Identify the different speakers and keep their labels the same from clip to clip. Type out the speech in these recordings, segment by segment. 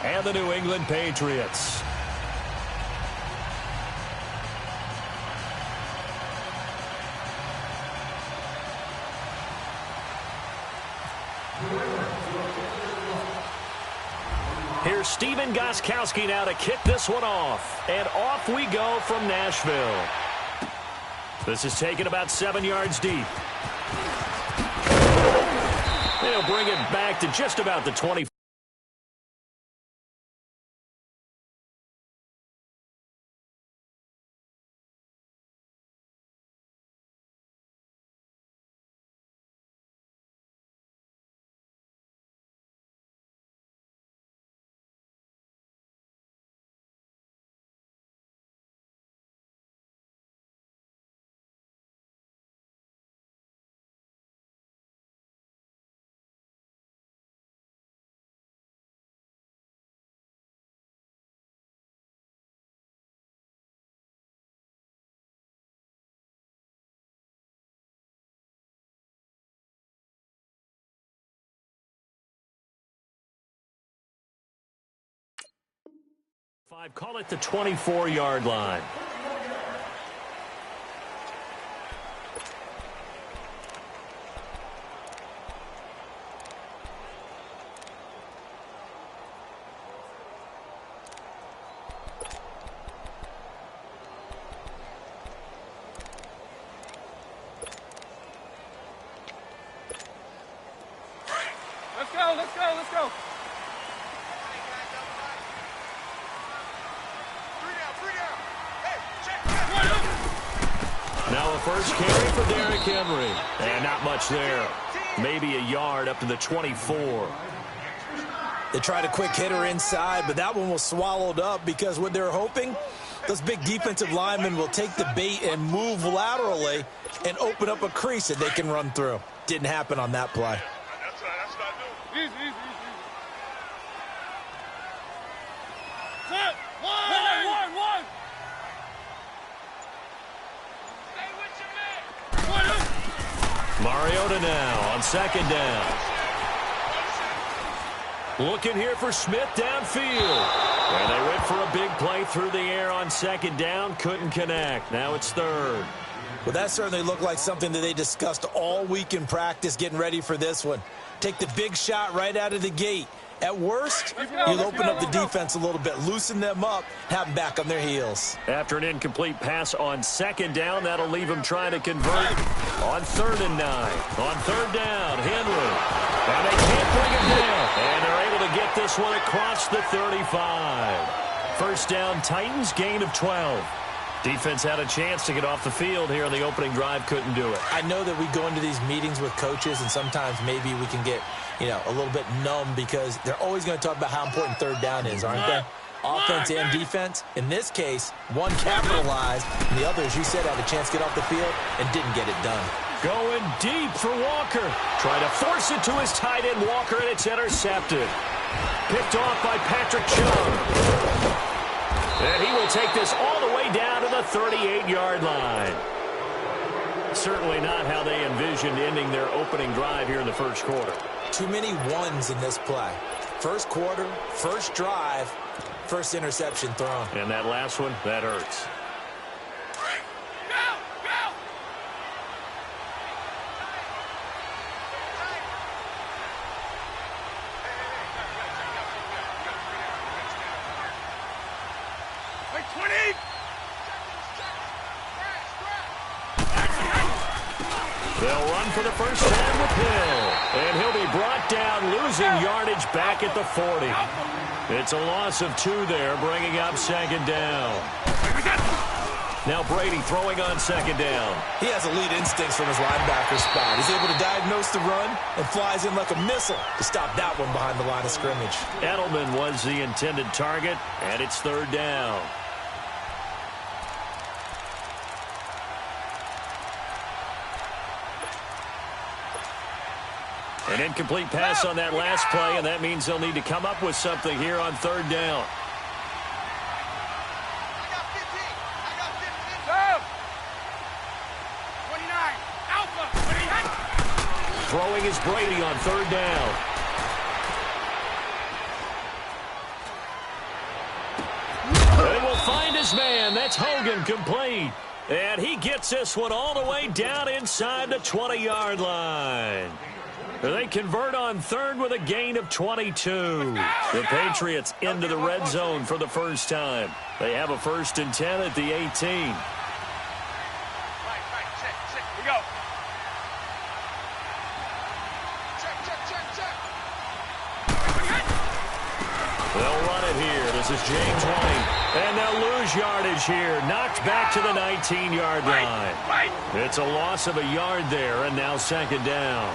Speaker 1: and the New England Patriots. Here's Steven Gostkowski now to kick this one off. And off we go from Nashville. This is taken about 7 yards deep. They'll bring it back to just about the 20. Call it the 24-yard line.
Speaker 2: Let's go, let's go, let's go.
Speaker 1: Now a first carry for Derrick Henry. And not much there. Maybe a yard up to the 24.
Speaker 3: They tried a quick hitter inside, but that one was swallowed up because what they're hoping, those big defensive linemen will take the bait and move laterally and open up a crease that they can run through. Didn't happen on that play.
Speaker 2: That's what I do. Easy, easy, easy. Set. One.
Speaker 1: Mariota now on second down. Looking here for Smith downfield. And they went for a big play through the air on second down. Couldn't connect. Now it's third.
Speaker 3: Well, that certainly looked like something that they discussed all week in practice getting ready for this one. Take the big shot right out of the gate. At worst, you'll open up the defense a little bit, loosen them up, have them back on their heels.
Speaker 1: After an incomplete pass on second down, that'll leave them trying to convert on 3rd and 9. On 3rd down, Henry. And they can't bring it down. And they're able to get this one across the 35. First down, Titans, gain of 12. Defense had a chance to get off the field here on the opening drive, couldn't do it.
Speaker 3: I know that we go into these meetings with coaches, and sometimes maybe we can get, a little bit numb because they're always going to talk about how important 3rd down is, aren't they? Offense and defense. In this case, one capitalized, and the other, as you said, had a chance to get off the field and didn't get it done.
Speaker 1: Going deep for Walker. Try to force it to his tight end, Walker, and it's intercepted. Picked off by Patrick Chung. And he will take this all the way down to the 38-yard line. Certainly not how they envisioned ending their opening drive here in the first quarter.
Speaker 3: Too many ones in this play. First quarter, first drive, first interception thrown.
Speaker 1: And that last one, that hurts. They'll run for the first time with Hill. And he'll be brought down, losing yardage back at the 40. It's a loss of 2 there, bringing up second down. Now Brady throwing on second down.
Speaker 3: He has elite instincts from his linebacker spot. He's able to diagnose the run and flies in like a missile to stop that one behind the line of scrimmage.
Speaker 1: Edelman was the intended target, and it's 3rd down. An incomplete pass on that last play, and that means they'll need to come up with something here on 3rd down. Throwing is Brady on 3rd down. his man. That's Hogan complete. And he gets this one all the way down inside the 20-yard line. They convert on third with a gain of 22. The Patriots into the red zone for the first time. They have a 1st and 10 at the 18. They'll run it here. This is James White. And they'll lose yardage here. Knocked back to the 19-yard line. It's a loss of a yard there, and now 2nd down.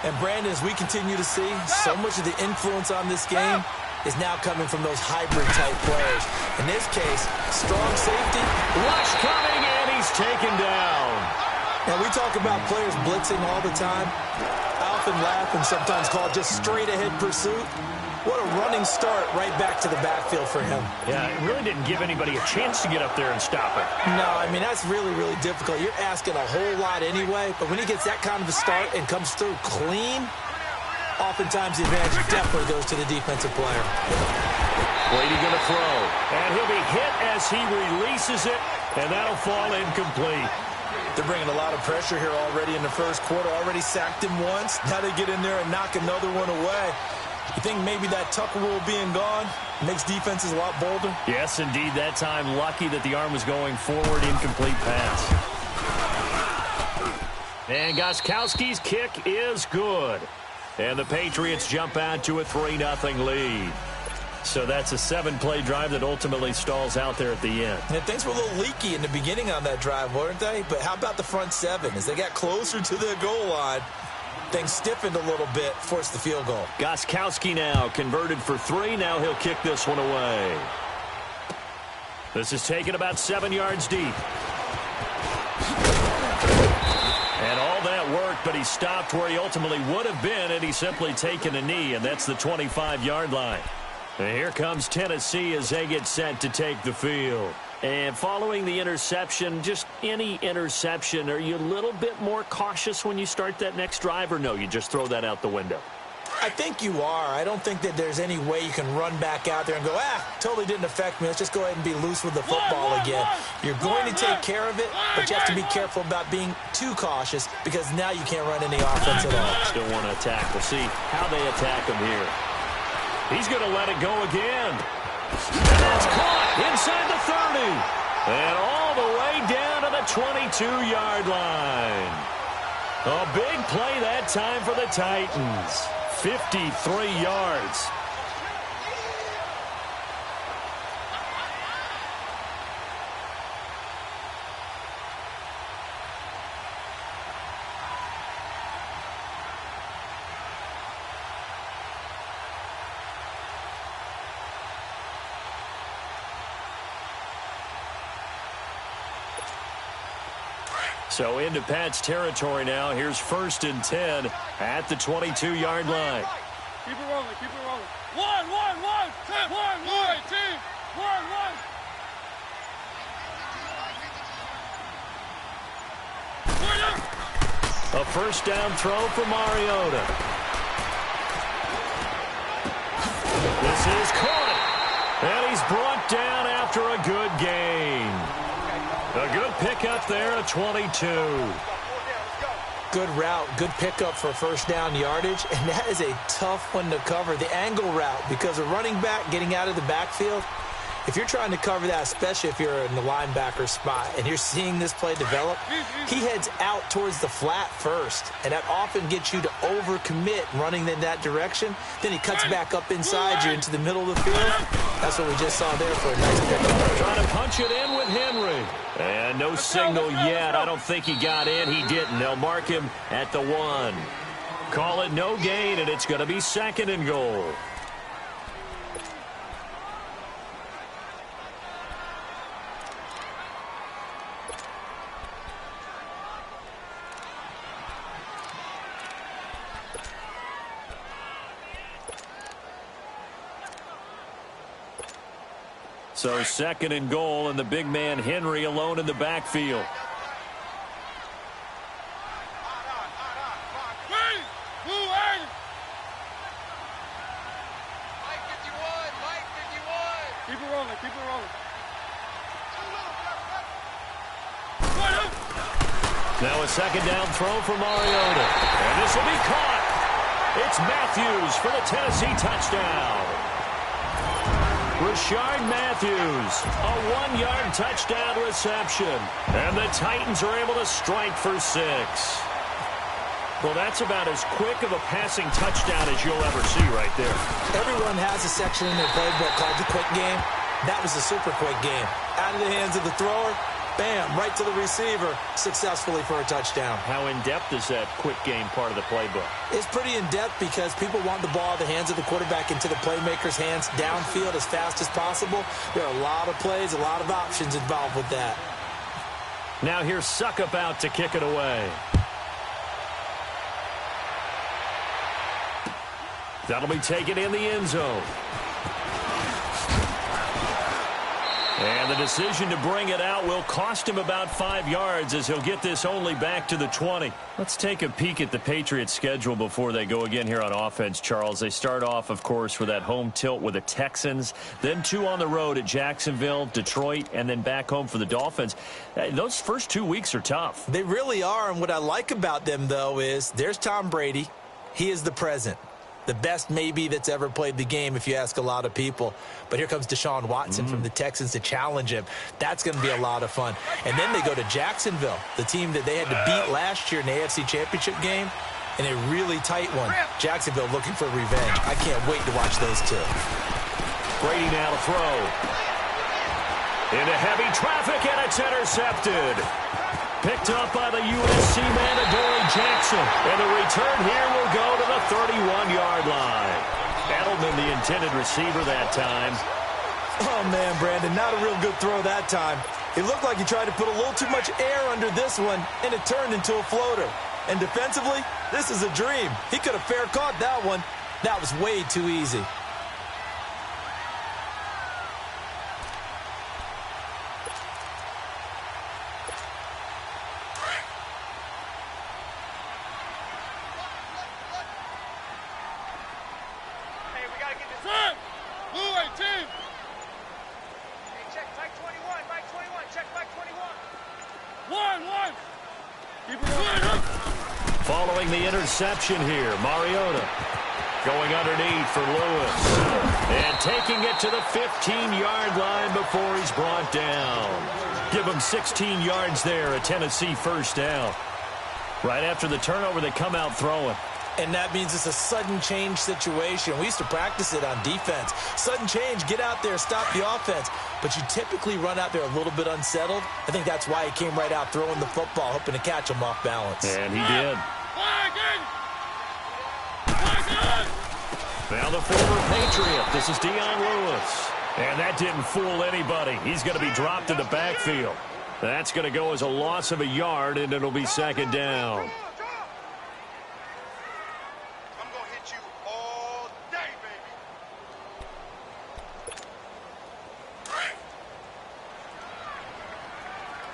Speaker 3: And Brandon, as we continue to see, so much of the influence on this game is now coming from those hybrid-type players. In this case, strong safety.
Speaker 1: Rush coming, and he's taken down.
Speaker 3: Now, we talk about players blitzing all the time. I often laugh and sometimes call it just straight-ahead pursuit. What a running start right back to the backfield for him.
Speaker 1: Yeah, it really didn't give anybody a chance to get up there and stop it.
Speaker 3: No, I mean, that's really, really difficult. You're asking a whole lot anyway, but when he gets that kind of a start and comes through clean, oftentimes the advantage definitely goes to the defensive player.
Speaker 1: Brady going to throw, and he'll be hit as he releases it, and that'll fall incomplete.
Speaker 3: They're bringing a lot of pressure here already in the first quarter. Already sacked him once. Now they get in there and knock another one away. You think maybe that Tucker rule being gone makes defenses a lot bolder?
Speaker 1: Yes, indeed. That time, lucky that the arm was going forward, incomplete pass. And Gostkowski's kick is good. And the Patriots jump out to a 3-0 lead. So that's a 7-play drive that ultimately stalls out there at the end.
Speaker 3: And things were a little leaky in the beginning on that drive, weren't they? But how about the front 7? As they got closer to their goal line, things stiffened a little bit, forced the field goal.
Speaker 1: Gostkowski now converted for 3. Now he'll kick this one away. This is taken about 7 yards deep. And all that worked, but he stopped where he ultimately would have been, and he's simply taken a knee, and that's the 25-yard line. And here comes Tennessee as they get set to take the field. And following the interception, just any interception, are you a little bit more cautious when you start that next drive, or no, you just throw that out the window?
Speaker 3: I think you are. I don't think that there's any way you can run back out there and go, totally didn't affect me. Let's just go ahead and be loose with the football again. You're going to take care of it, but you have to be careful about being too cautious because now you can't run any offense at all.
Speaker 1: Still want to attack. We'll see how they attack him here. He's going to let it go again. And that's caught inside the 30. And all the way down to the 22-yard line. A big play that time for the Titans. 53 yards. So into Pat's territory now. Here's 1st and 10 at the 22-yard line.
Speaker 2: Keep it rolling, keep it rolling. One, team. One.
Speaker 1: A 1st down throw for Mariota. This is caught. And he's brought down after a good gain. A good pickup there at 22.
Speaker 3: Good route, good pickup for 1st down yardage, and that is a tough one to cover, the angle route, because a running back getting out of the backfield, if you're trying to cover that, especially if you're in the linebacker spot and you're seeing this play develop, he heads out towards the flat first, and that often gets you to overcommit running in that direction. Then he cuts back up inside you into the middle of the field. That's what we just saw there for a nice pickup.
Speaker 1: Trying to punch it in with Henry. And no signal yet. I don't think he got in. He didn't. They'll mark him at the 1. Call it no gain, and it's going to be 2nd and goal. So 2nd and goal, and the big man Henry alone in the backfield.
Speaker 2: Keep it rolling.
Speaker 1: Now a second down throw for Mariota. And this will be caught. It's Matthews for the Tennessee touchdown. Rashard Matthews, a 1-yard touchdown reception. And the Titans are able to strike for 6. Well, that's about as quick of a passing touchdown as you'll ever see right there.
Speaker 3: Everyone has a section in their playbook called the quick game. That was a super quick game. Out of the hands of the thrower, bam, right to the receiver, successfully for a touchdown.
Speaker 1: How in-depth is that quick game part of the playbook?
Speaker 3: It's pretty in-depth because people want the ball out of the hands of the quarterback into the playmaker's hands downfield as fast as possible. There are a lot of plays, a lot of options involved with that.
Speaker 1: Now here's Suckup out to kick it away. That'll be taken in the end zone. And the decision to bring it out will cost him about 5 yards as he'll get this only back to the 20. Let's take a peek at the Patriots' schedule before they go again here on offense, Charles. They start off, of course, with that home tilt with the Texans, then 2 on the road at Jacksonville, Detroit, and then back home for the Dolphins. Those first 2 weeks are tough.
Speaker 3: They really are, and what I like about them, though, is there's Tom Brady. He is the present. The best maybe that's ever played the game if you ask a lot of people. But here comes Deshaun Watson from the Texans to challenge him. That's going to be a lot of fun. And then they go to Jacksonville, the team that they had to beat last year in the AFC Championship game, in a really tight one. Jacksonville looking for revenge. I can't wait to watch those two.
Speaker 1: Brady now to throw. Into heavy traffic, and it's intercepted. Picked up by the USC man, Adoree Jackson. And the return here will go to the 31-yard line. Edelman, the intended receiver that time.
Speaker 3: Oh, man, Brandon, not a real good throw that time. It looked like he tried to put a little too much air under this one, and it turned into a floater. And defensively, this is a dream. He could have fair caught that one. That was way too easy.
Speaker 1: Following the interception here, Mariota going underneath for Lewis. And taking it to the 15-yard line before he's brought down. Give him 16 yards there, a Tennessee first down. Right after the turnover, they come out throwing.
Speaker 3: And that means it's a sudden change situation. We used to practice it on defense. Sudden change, get out there, stop the offense. But you typically run out there a little bit unsettled. I think that's why he came right out throwing the football, hoping to catch him off balance.
Speaker 1: And he did. Now the former Patriot. This is Dion Lewis. And that didn't fool anybody. He's going to be dropped in the backfield. That's going to go as a loss of a yard, and it'll be second down.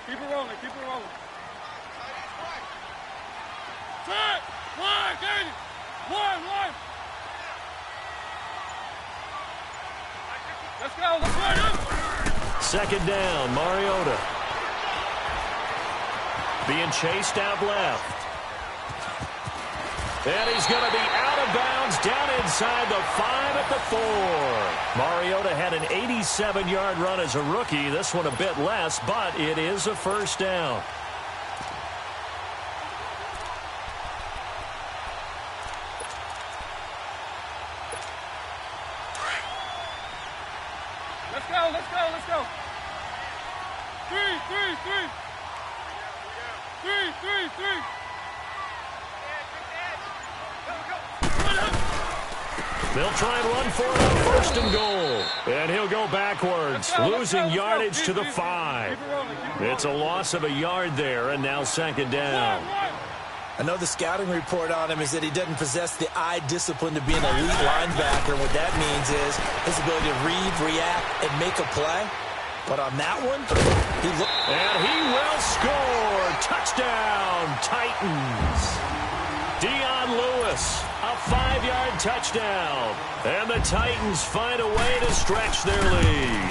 Speaker 2: Keep it rolling, keep it rolling. Set! One, get it! One. Let's go, let's go!
Speaker 1: Second down, Mariota. Being chased out left. And he's going to be out of bounds down inside the 5 at the 4. Mariota had an 87-yard run as a rookie. This one a bit less, but it is a first down.
Speaker 2: Let's go. Three.
Speaker 1: They'll try and run for it on first and goal. And he'll go backwards, losing yardage to the 5. It's a loss of a yard there, and now second down.
Speaker 3: I know the scouting report on him is that he doesn't possess the eye discipline to be an elite linebacker. What that means is his ability to read, react, and make a play. But on that one,
Speaker 1: and he will score. Touchdown, Titans. Dion Lewis, a 5-yard touchdown. And the Titans find a way to stretch their lead.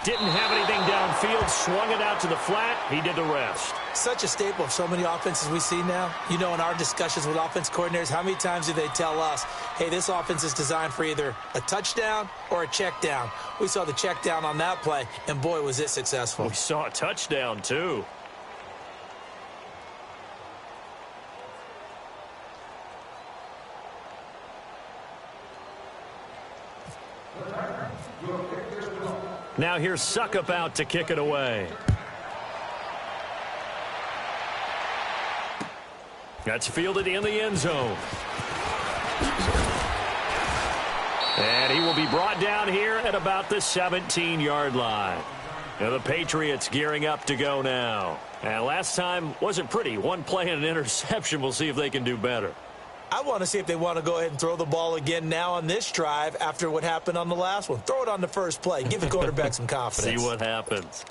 Speaker 1: Didn't have anything downfield, swung it out to the flat. He did the rest.
Speaker 3: Such a staple of so many offenses we see now. You know, in our discussions with offense coordinators, how many times do they tell us, hey, this offense is designed for either a touchdown or a check down. We saw the check down on that play, and boy, was it successful.
Speaker 1: We saw a touchdown, too. Now here's Suckup out to kick it away. That's fielded in the end zone. And he will be brought down here at about the 17-yard line. Now the Patriots gearing up to go now. And last time wasn't pretty. One play and an interception. We'll see if they can do better.
Speaker 3: I want to see if they want to go ahead and throw the ball again now on this drive after what happened on the last one. Throw it on the first play. Give the quarterback some confidence.
Speaker 1: See what happens.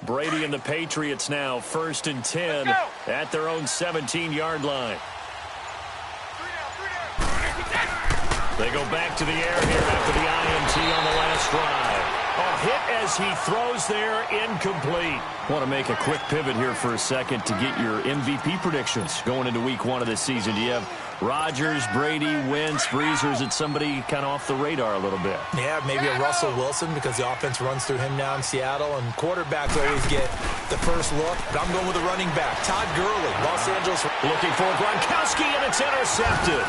Speaker 1: Brady and the Patriots now 1st and 10 at their own 17-yard line. They go back to the air here after the INT on the last drive. A hit as he throws there, incomplete. Want to make a quick pivot here for a second to get your MVP predictions going into week 1 of this season. Do you have Rodgers, Brady, Wentz, Brees, or is it somebody kind of off the radar a little bit?
Speaker 3: Yeah, maybe a Russell Wilson because the offense runs through him now in Seattle, and quarterbacks always get the first look. But I'm going with a running back, Todd Gurley, Los Angeles.
Speaker 1: Looking for Gronkowski, and it's intercepted.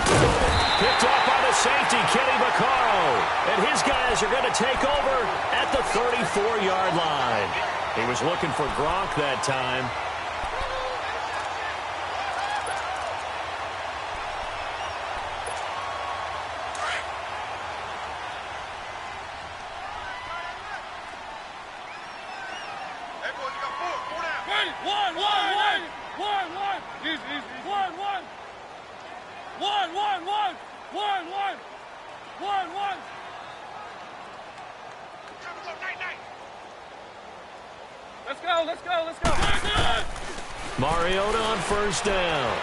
Speaker 1: Picked off by the safety, Kenny Vaccaro. And his guys are going to take over at the 34-yard line. He was looking for Gronk that time.
Speaker 2: Let's go.
Speaker 1: Mariota on 1st down.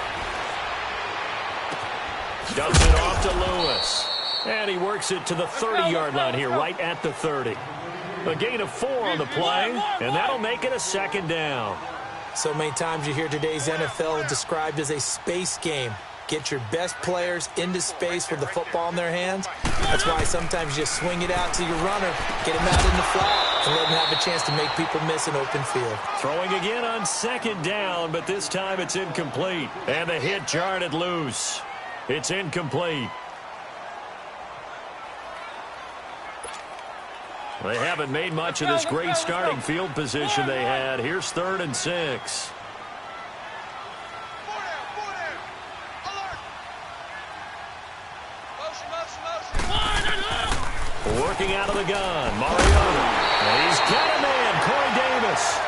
Speaker 1: Dumps it off to Lewis. And he works it to the 30-yard line here, right at the 30. A gain of 4 on the play, and that'll make it a 2nd down.
Speaker 3: So many times you hear today's NFL described as a space game. Get your best players into space with the football in their hands. That's why sometimes you just swing it out to your runner, get him out in the flat, and let him have a chance to make people miss an open field.
Speaker 1: Throwing again on 2nd down, but this time it's incomplete. And the hit jarred it loose. It's incomplete. They haven't made much of this great starting field position they had. Here's 3rd and 6. Working out of the gun, Mariota. And he's got a man, Corey Davis.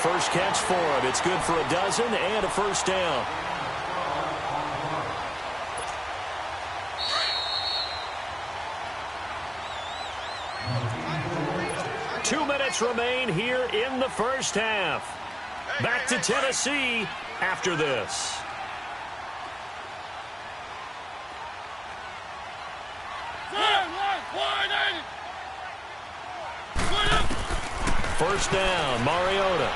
Speaker 1: First catch for him. It's good for a dozen and a 1st down. Two minutes remain here in the 1st half. Back to Tennessee after this. First down, Mariota.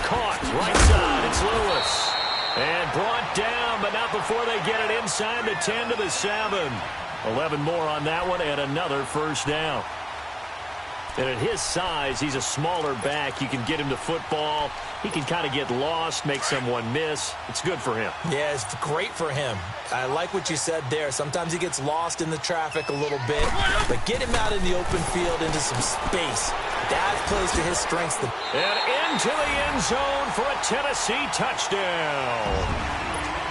Speaker 1: Caught, right side, it's Lewis. And brought down, but not before they get it inside the 10 to the 7. 11 more on that one, and another 1st down. And at his size, he's a smaller back. You can get him to football. He can kind of get lost, make someone miss. It's good for him.
Speaker 3: Yeah, it's great for him. I like what you said there. Sometimes he gets lost in the traffic a little bit, but get him out in the open field into some space. That plays to his strengths.
Speaker 1: And into the end zone for a Tennessee touchdown.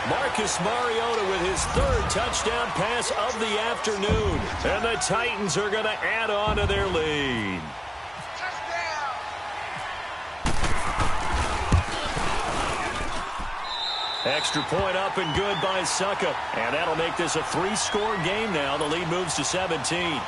Speaker 1: Marcus Mariota with his 3rd touchdown pass of the afternoon. And the Titans are going to add on to their lead. Extra point up and good by Suckup. And that'll make this a 3-score game now. The lead moves to 17.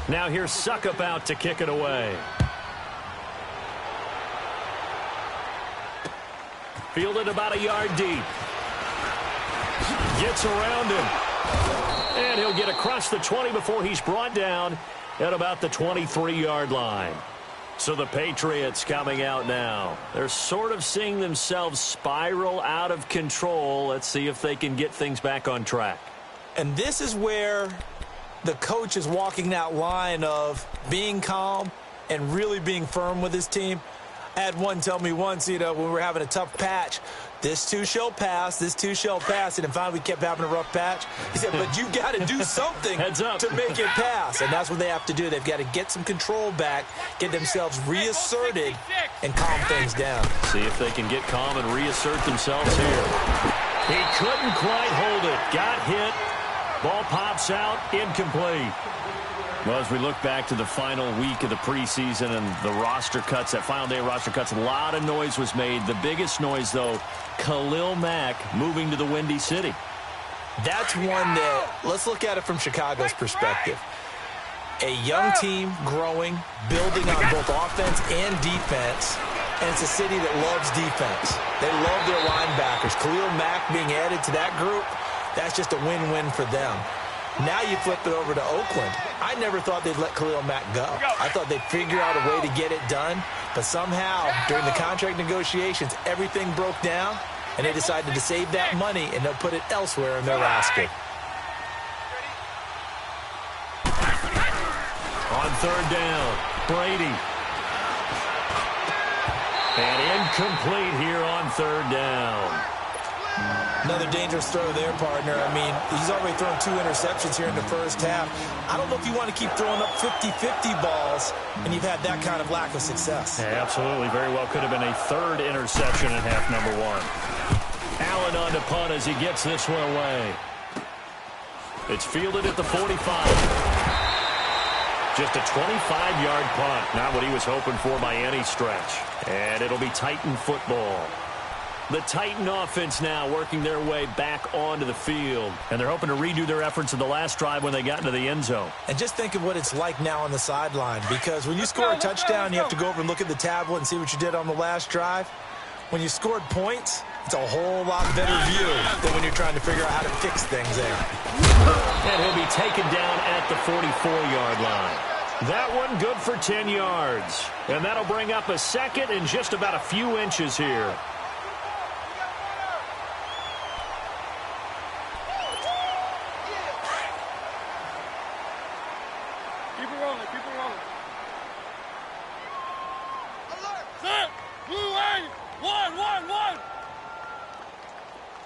Speaker 1: Now here's Suckup out to kick it away. Fielded about a yard deep. Gets around him. And he'll get across the 20 before he's brought down at about the 23-yard line. So the Patriots coming out now. They're sort of seeing themselves spiral out of control. Let's see if they can get things back on track.
Speaker 3: And this is where the coach is walking that line of being calm and really being firm with his team. I had one tell me once, when we were having a tough patch, this too shall pass, this too shall pass. And then finally we kept having a rough patch. He said, but you got to do something to make it pass. And that's what they have to do. They've got to get some control back, get themselves reasserted, and calm things down.
Speaker 1: See if they can get calm and reassert themselves here. He couldn't quite hold it. Got hit. Ball pops out. Incomplete. Well, as we look back to the final week of the preseason and the roster cuts, that final day of roster cuts, a lot of noise was made. The biggest noise, though, Khalil Mack moving to the Windy City.
Speaker 3: That's one that, let's look at it from Chicago's perspective. A young team growing, building on both offense and defense, and it's a city that loves defense. They love their linebackers. Khalil Mack being added to that group, that's just a win-win for them. Now you flip it over to Oakland. I never thought they'd let Khalil Mack go. I thought they'd figure out a way to get it done. But somehow, during the contract negotiations, everything broke down, and they decided to save that money, and they'll put it elsewhere in their roster.
Speaker 1: On third down, Brady. And incomplete here on third down.
Speaker 3: Another dangerous throw there, partner. I mean, he's already thrown 2 interceptions here in the first half. I don't know if you want to keep throwing up 50-50 balls, and you've had that kind of lack of success.
Speaker 1: Yeah, absolutely. Very well could have been a third interception in half number 1. Allen on to punt as he gets this one away. It's fielded at the 45. Just a 25-yard punt. Not what he was hoping for by any stretch. And it'll be Titan football. The Titan offense now working their way back onto the field. And they're hoping to redo their efforts in the last drive when they got into the end zone.
Speaker 3: And just think of what it's like now on the sideline. Because when you score a touchdown, you have to go over and look at the tablet and see what you did on the last drive. When you scored points, it's a whole lot better view than when you're trying to figure out how to fix things there.
Speaker 1: And he'll be taken down at the 44-yard line. That one good for 10 yards. And that'll bring up a second and just about a few inches here.
Speaker 2: Keep it rolling, keep it rolling. Set! Blue A! One!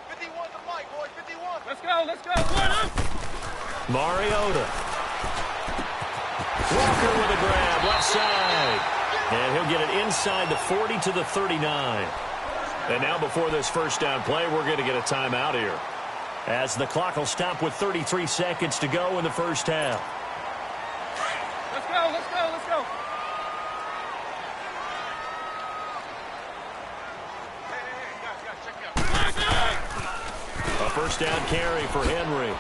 Speaker 4: 51 to Mike, boys, 51.
Speaker 2: Let's go! Line up!
Speaker 1: Mariota. Walker with a grab, left side. And he'll get it inside the 40 to the 39. And now before this first down play, we're going to get a timeout here, as the clock will stop with 33 seconds to go in the first half.
Speaker 2: Let's go!
Speaker 4: Hey, check it out.
Speaker 1: A first down carry for Henry.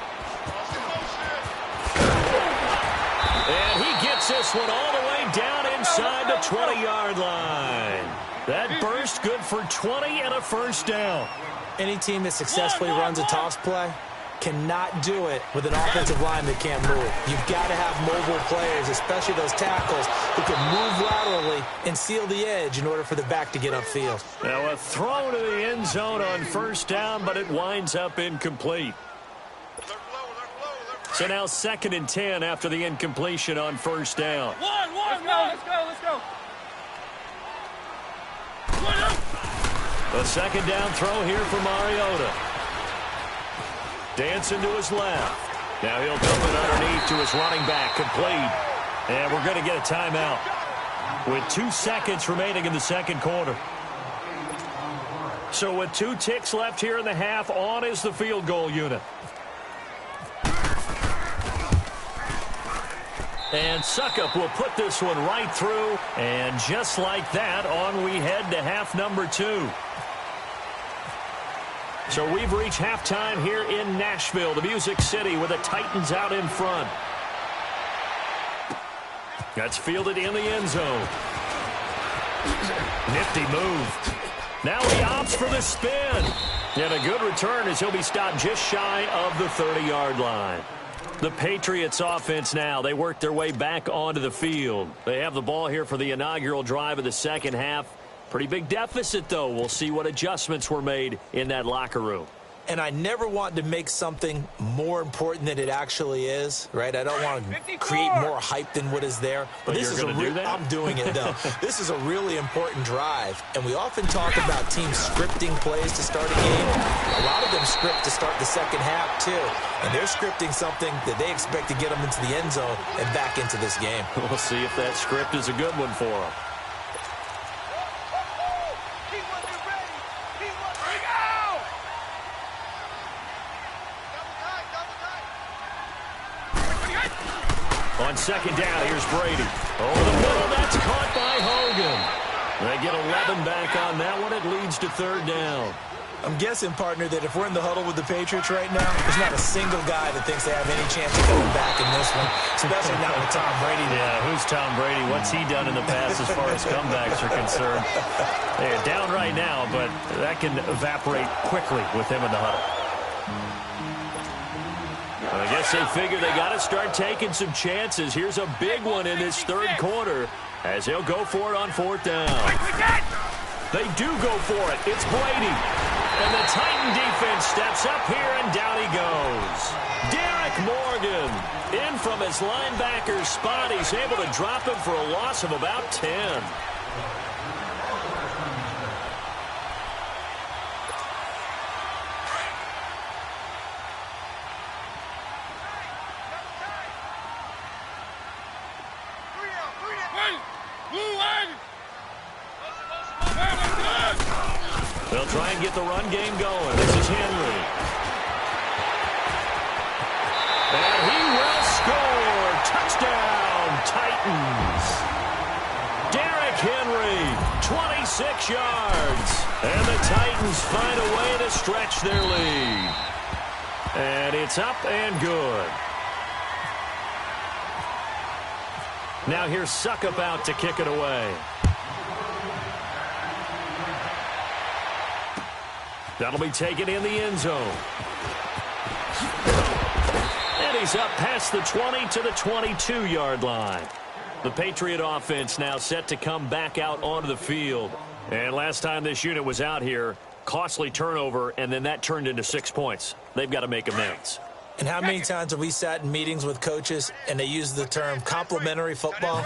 Speaker 1: And he gets this one all the way down inside the 20-yard line. That burst good for 20 and a first down.
Speaker 3: Any team that successfully runs a toss play cannot do it with an offensive line that can't move. You've got to have mobile players, especially those tackles, who can move laterally and seal the edge in order for the back to get upfield.
Speaker 1: Now a throw to the end zone on first down, but it winds up incomplete. So now 2nd and 10 after the incompletion on first down.
Speaker 2: Let's go!
Speaker 1: A second down throw here for Mariota. Dancing to his left. Now he'll dump it underneath to his running back, complete. And we're going to get a timeout with 2 seconds remaining in the second quarter. So with 2 ticks left here in the half, on is the field goal unit. And Suckup will put this one right through. And just like that, on we head to half number 2. So we've reached halftime here in Nashville, the Music City, with the Titans out in front. That's fielded in the end zone. Nifty move. Now he opts for the spin. And a good return as he'll be stopped just shy of the 30-yard line. The Patriots offense now, they work their way back onto the field. They have the ball here for the inaugural drive of the second half. Pretty big deficit, though. We'll see what adjustments were made in that locker room.
Speaker 3: And I never want to make something more important than it actually is, right? I don't want to create more hype than what is there.
Speaker 1: But
Speaker 3: this is I'm doing it, though. This is a really important drive. And we often talk about teams scripting plays to start a game. A lot of them script to start the second half, too. And they're scripting something that they expect to get them into the end zone and back into this game.
Speaker 1: We'll see if that script is a good one for them. On second down, here's Brady. Over the middle, that's caught by Hogan. They get 11 back on that one. It leads to third down.
Speaker 3: I'm guessing, partner, that if we're in the huddle with the Patriots right now, there's not a single guy that thinks they have any chance of coming back in this one, especially not with Tom Brady.
Speaker 1: Yeah, who's Tom Brady? What's he done in the past as far as comebacks are concerned? They're down right now, but that can evaporate quickly with him in the huddle. I guess they figure they got to start taking some chances. Here's a big one in this third quarter as they'll go for it on fourth down. They do go for it. It's Brady. And the Titan defense steps up here, and down he goes. Derek Morgan in from his linebacker spot. He's able to drop him for a loss of about 10. They'll try and get the run game going. This is Henry. And he will score. Touchdown, Titans. Derrick Henry, 26 yards. And the Titans find a way to stretch their lead. And it's up and good. Now here's Suckup out to kick it away. That'll be taken in the end zone. And he's up past the 20 to the 22-yard line. The Patriot offense now set to come back out onto the field. And last time this unit was out here, costly turnover, and then that turned into 6 points. They've got to make amends.
Speaker 3: And how many times have we sat in meetings with coaches and they use the term complementary football?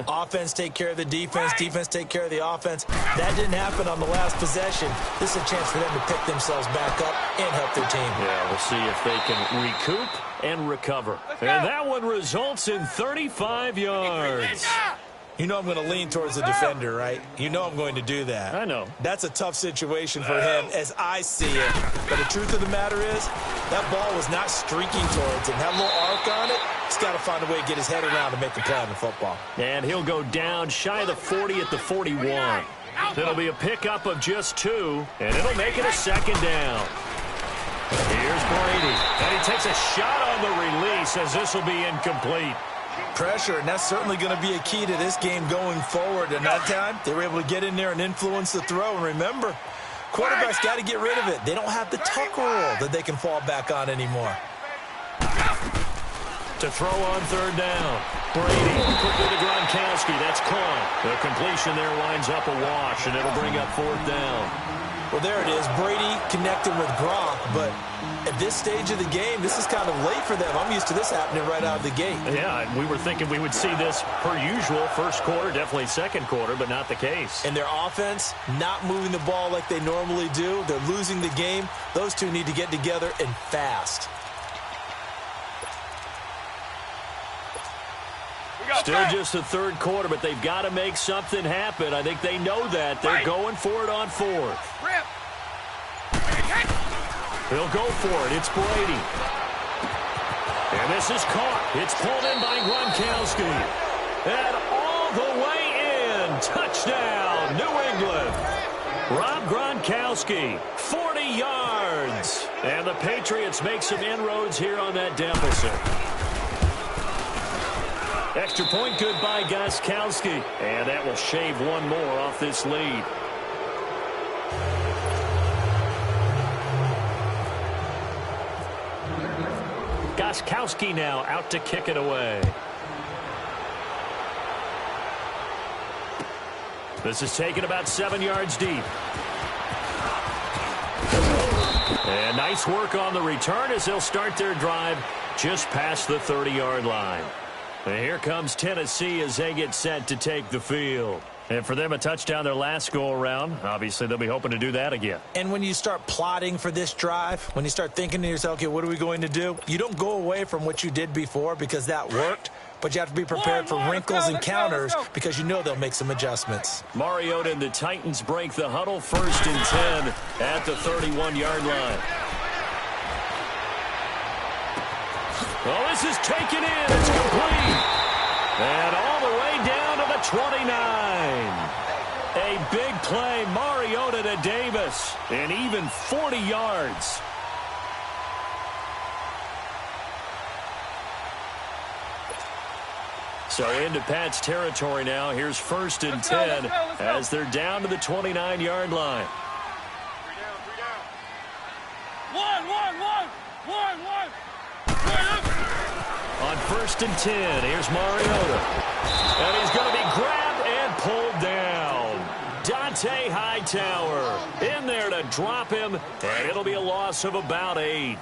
Speaker 3: Offense take care of the defense, defense take care of the offense. That didn't happen on the last possession. This is a chance for them to pick themselves back up and help their team.
Speaker 1: Yeah, we'll see if they can recoup and recover. And that one results in 35 yards.
Speaker 3: You know I'm going to lean towards the defender, right? You know I'm going to do that.
Speaker 1: I know.
Speaker 3: That's a tough situation for him as I see it. But the truth of the matter is, that ball was not streaking towards him. That little arc on it, he's got to find a way to get his head around to make the play on the football.
Speaker 1: And he'll go down shy of the 40 at the 41. It'll be a pickup of just 2, and it'll make it a second down. Here's Brady. And he takes a shot on the release as this will be incomplete.
Speaker 3: Pressure, and that's certainly going to be a key to this game going forward. And that time, they were able to get in there and influence the throw. And remember, quarterbacks got to get rid of it. They don't have the tuck rule that they can fall back on anymore.
Speaker 1: To throw on third down. Brady quickly to Gronkowski. That's caught. The completion there winds up a wash, and it'll bring up fourth down.
Speaker 3: Well, there it is. Brady connected with Gronk, but at this stage of the game, this is kind of late for them. I'm used to this happening right out of the gate.
Speaker 1: Yeah, we were thinking we would see this per usual. First quarter, definitely second quarter, but not the case.
Speaker 3: And their offense not moving the ball like they normally do. They're losing the game. Those two need to get together and fast.
Speaker 1: Still just the third quarter, but they've got to make something happen. I think they know that. They're going for it on fourth. They'll go for it. It's Brady. And this is caught. It's pulled in by Gronkowski. And all the way in. Touchdown, New England. Rob Gronkowski, 40 yards. And the Patriots make some inroads here on that deficit. Extra point good by Gostkowski. And that will shave one more off this lead. Gostkowski now out to kick it away. This is taken about 7 yards deep. And nice work on the return as they'll start their drive just past the 30-yard line. And here comes Tennessee as they get set to take the field. And for them, a touchdown their last go-around. Obviously, they'll be hoping to do that again.
Speaker 3: And when you start plotting for this drive, when you start thinking to yourself, okay, what are we going to do? You don't go away from what you did before because that worked, but you have to be prepared for wrinkles and counters because you know they'll make some adjustments.
Speaker 1: Mariota and the Titans break the huddle, 1st and 10 at the 31-yard line. Oh, this is taken in. It's complete. And all the way down to the 29. A big play, Mariota to Davis, and even 40 yards. So into Pat's territory now. Here's 1st and 10
Speaker 2: let's go.
Speaker 1: as they're down to the 29-yard line.
Speaker 4: 3 down.
Speaker 2: One.
Speaker 1: On 1st and 10, here's Mariota. And he's going to be grabbed and pulled down. Dante Hightower in there to drop him, and it'll be a loss of about 8.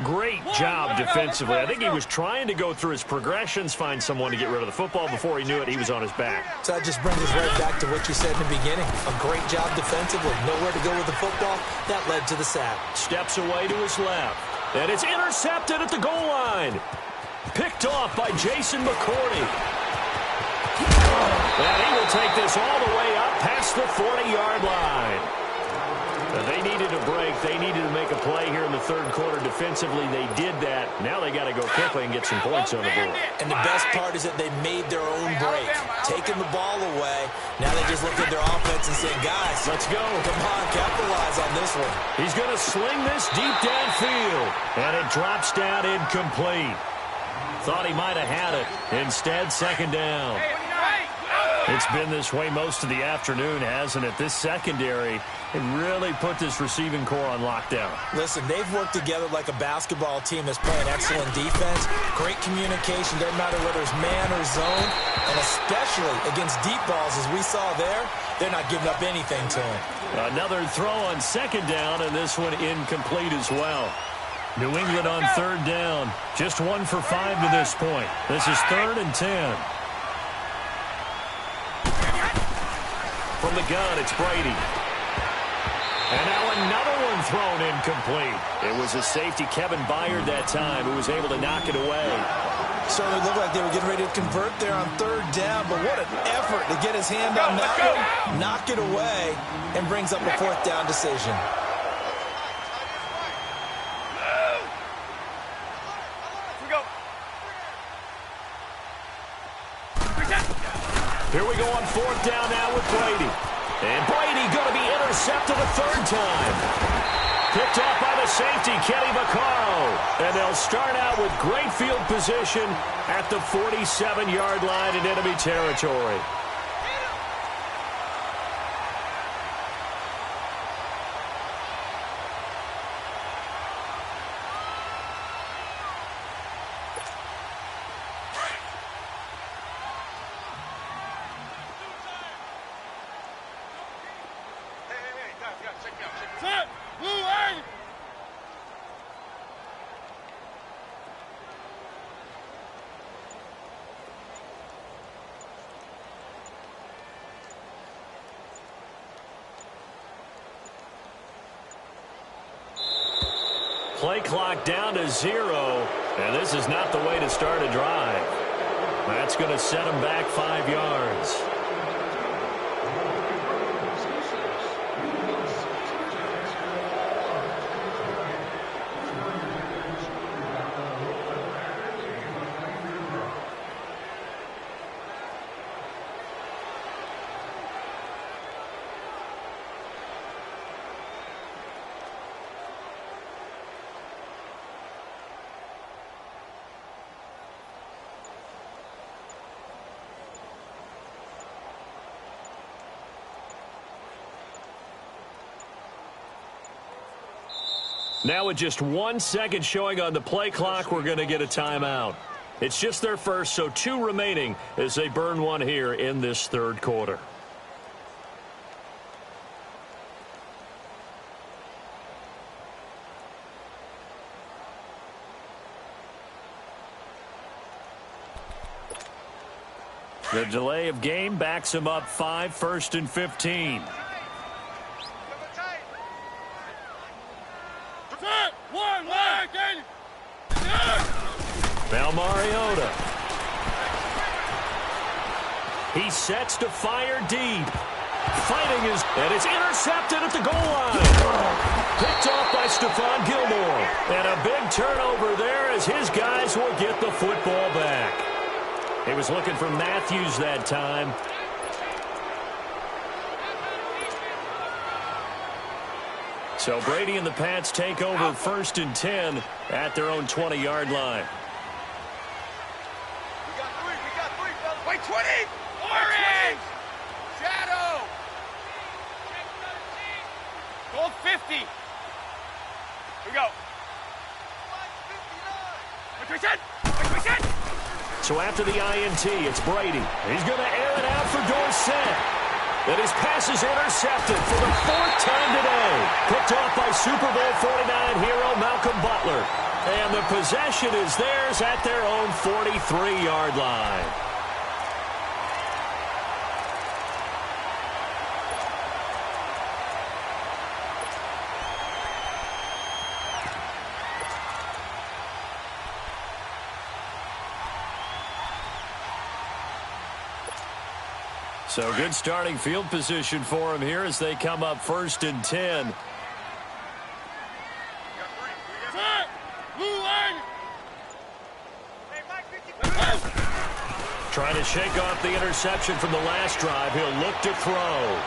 Speaker 1: Great job defensively. I think he was trying to go through his progressions, find someone to get rid of the football. Before he knew it, he was on his back.
Speaker 3: So that just brings us right back to what you said in the beginning. A great job defensively. Nowhere to go with the football. That led to the sack.
Speaker 1: Steps away to his left. And it's intercepted at the goal line. Picked off by Jason McCourty. And he will take this all the way up past the 40-yard line. They needed a break. They needed to make a play here in the 3rd quarter. Defensively, they did that. Now they got to go quickly and get some points on the board.
Speaker 3: And the best part is that they made their own break. Taking the ball away. Now they just look at their offense and say, guys,
Speaker 1: let's go.
Speaker 3: Come on, capitalize on this one.
Speaker 1: He's going to sling this deep downfield. And it drops down incomplete. Thought he might have had it. Instead, 2nd down. It's been this way most of the afternoon, hasn't it? This secondary, it really put this receiving core on lockdown.
Speaker 3: Listen, they've worked together like a basketball team that's playing excellent defense. Great communication, doesn't matter whether it's man or zone. And especially against deep balls, as we saw there, they're not giving up anything to him.
Speaker 1: Another throw on 2nd down, and this one incomplete as well. New England on 3rd down. Just 1 for 5 to this point. This is 3rd and 10. From the gun, it's Brady. And now another one thrown incomplete. It was a safety, Kevin Byard, that time, who was able to knock it away.
Speaker 3: Certainly looked like they were getting ready to convert there on 3rd down, but what an effort to get his hand on that one, knock it away, and brings up a 4th down decision.
Speaker 1: Here we go on 4th down now with Brady. And Brady going to be intercepted a 3rd time. Picked off by the safety, Kenny Vaccaro. And they'll start out with great field position at the 47-yard line in enemy territory. Play clock down to 0, and this is not the way to start a drive. That's going to set them back 5 yards. Now with just 1 second showing on the play clock, we're going to get a timeout. It's just their first, so 2 remaining as they burn one here in this third quarter. The delay of game backs him up 5, 1st and 15. Now Mariota. He sets to fire deep. Fighting his, and it's intercepted at the goal line. Picked off by Stephon Gilmore. And a big turnover there as his guys will get the football back. He was looking for Matthews that time. So Brady and the Pats take over 1st and 10 at their own 20-yard line.
Speaker 4: We got three, fellas.
Speaker 2: Wait, 20! Orange! Shadow! Go 50! Here we go.
Speaker 1: So after the INT, it's Brady. He's going to air it out for Dorsett. And his pass is intercepted for the 4th time today. Picked off by Super Bowl 49 hero Malcolm Butler. And the possession is theirs at their own 43-yard line. So good starting field position for him here as they come up 1st and 10. Trying to shake off the interception from the last drive. He'll look to throw.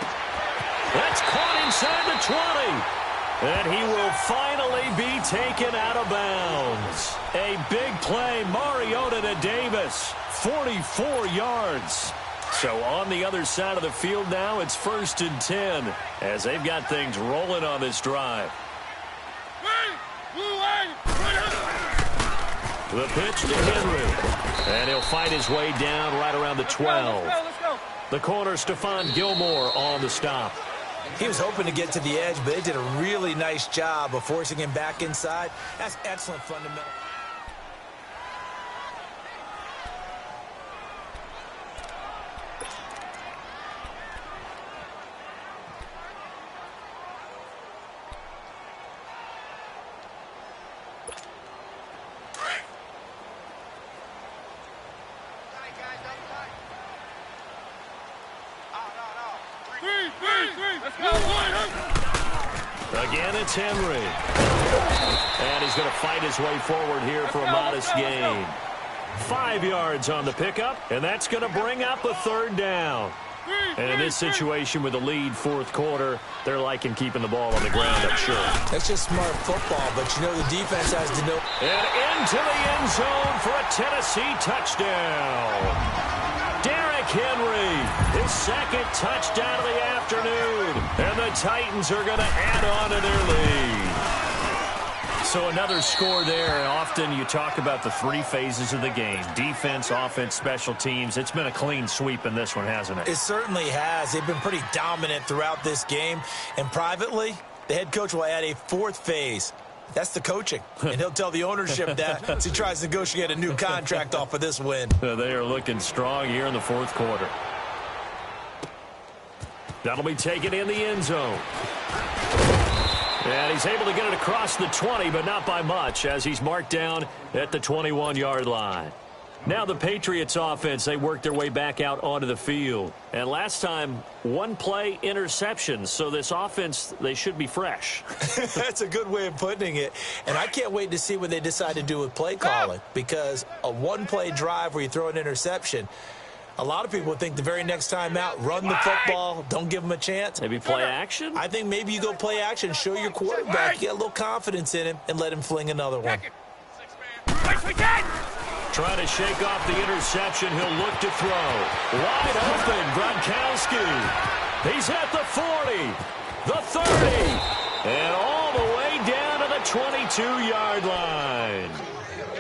Speaker 1: That's caught inside the 20. And he will finally be taken out of bounds. A big play, Mariota to Davis. 44 yards. So on the other side of the field now, it's 1st and 10 as they've got things rolling on this drive. The pitch to Henry. And he'll fight his way down right around the 12.
Speaker 2: Let's go.
Speaker 1: The corner, Stephon Gilmore on the stop.
Speaker 3: He was hoping to get to the edge, but they did a really nice job of forcing him back inside. That's excellent fundamental.
Speaker 1: Again, it's Henry. And he's going to fight his way forward here for a modest gain. 5 yards on the pickup, and that's going to bring up a 3rd down. And in this situation with the lead 4th quarter, they're liking keeping the ball on the ground, I'm sure.
Speaker 3: That's just smart football, but you know the defense has to know.
Speaker 1: And into the end zone for a Tennessee touchdown. Derrick Henry, his 2nd touchdown of the afternoon. And the Titans are going to add on to their lead. So another score there. Often you talk about the 3 phases of the game. Defense, offense, special teams. It's been a clean sweep in this one, hasn't it?
Speaker 3: It certainly has. They've been pretty dominant throughout this game. And privately, the head coach will add a 4th phase. That's the coaching. And he'll tell the ownership that as he tries to negotiate a new contract off of this win.
Speaker 1: They are looking strong here in the 4th quarter. That'll be taken in the end zone. And he's able to get it across the 20, but not by much, as he's marked down at the 21-yard line. Now the Patriots offense, they work their way back out onto the field. And last time, 1 play interception. So this offense, they should be fresh.
Speaker 3: That's a good way of putting it. And I can't wait to see what they decide to do with play calling, because a 1-play drive where you throw an interception, a lot of people would think the very next time out, run the football, don't give them a chance.
Speaker 1: Maybe play action?
Speaker 3: I think maybe you go play action, show your quarterback, get a little confidence in him, and let him fling another one.
Speaker 1: Trying to shake off the interception. He'll look to throw. Wide open, Gronkowski. He's at the 40, the 30, and all the way down to the 22-yard line.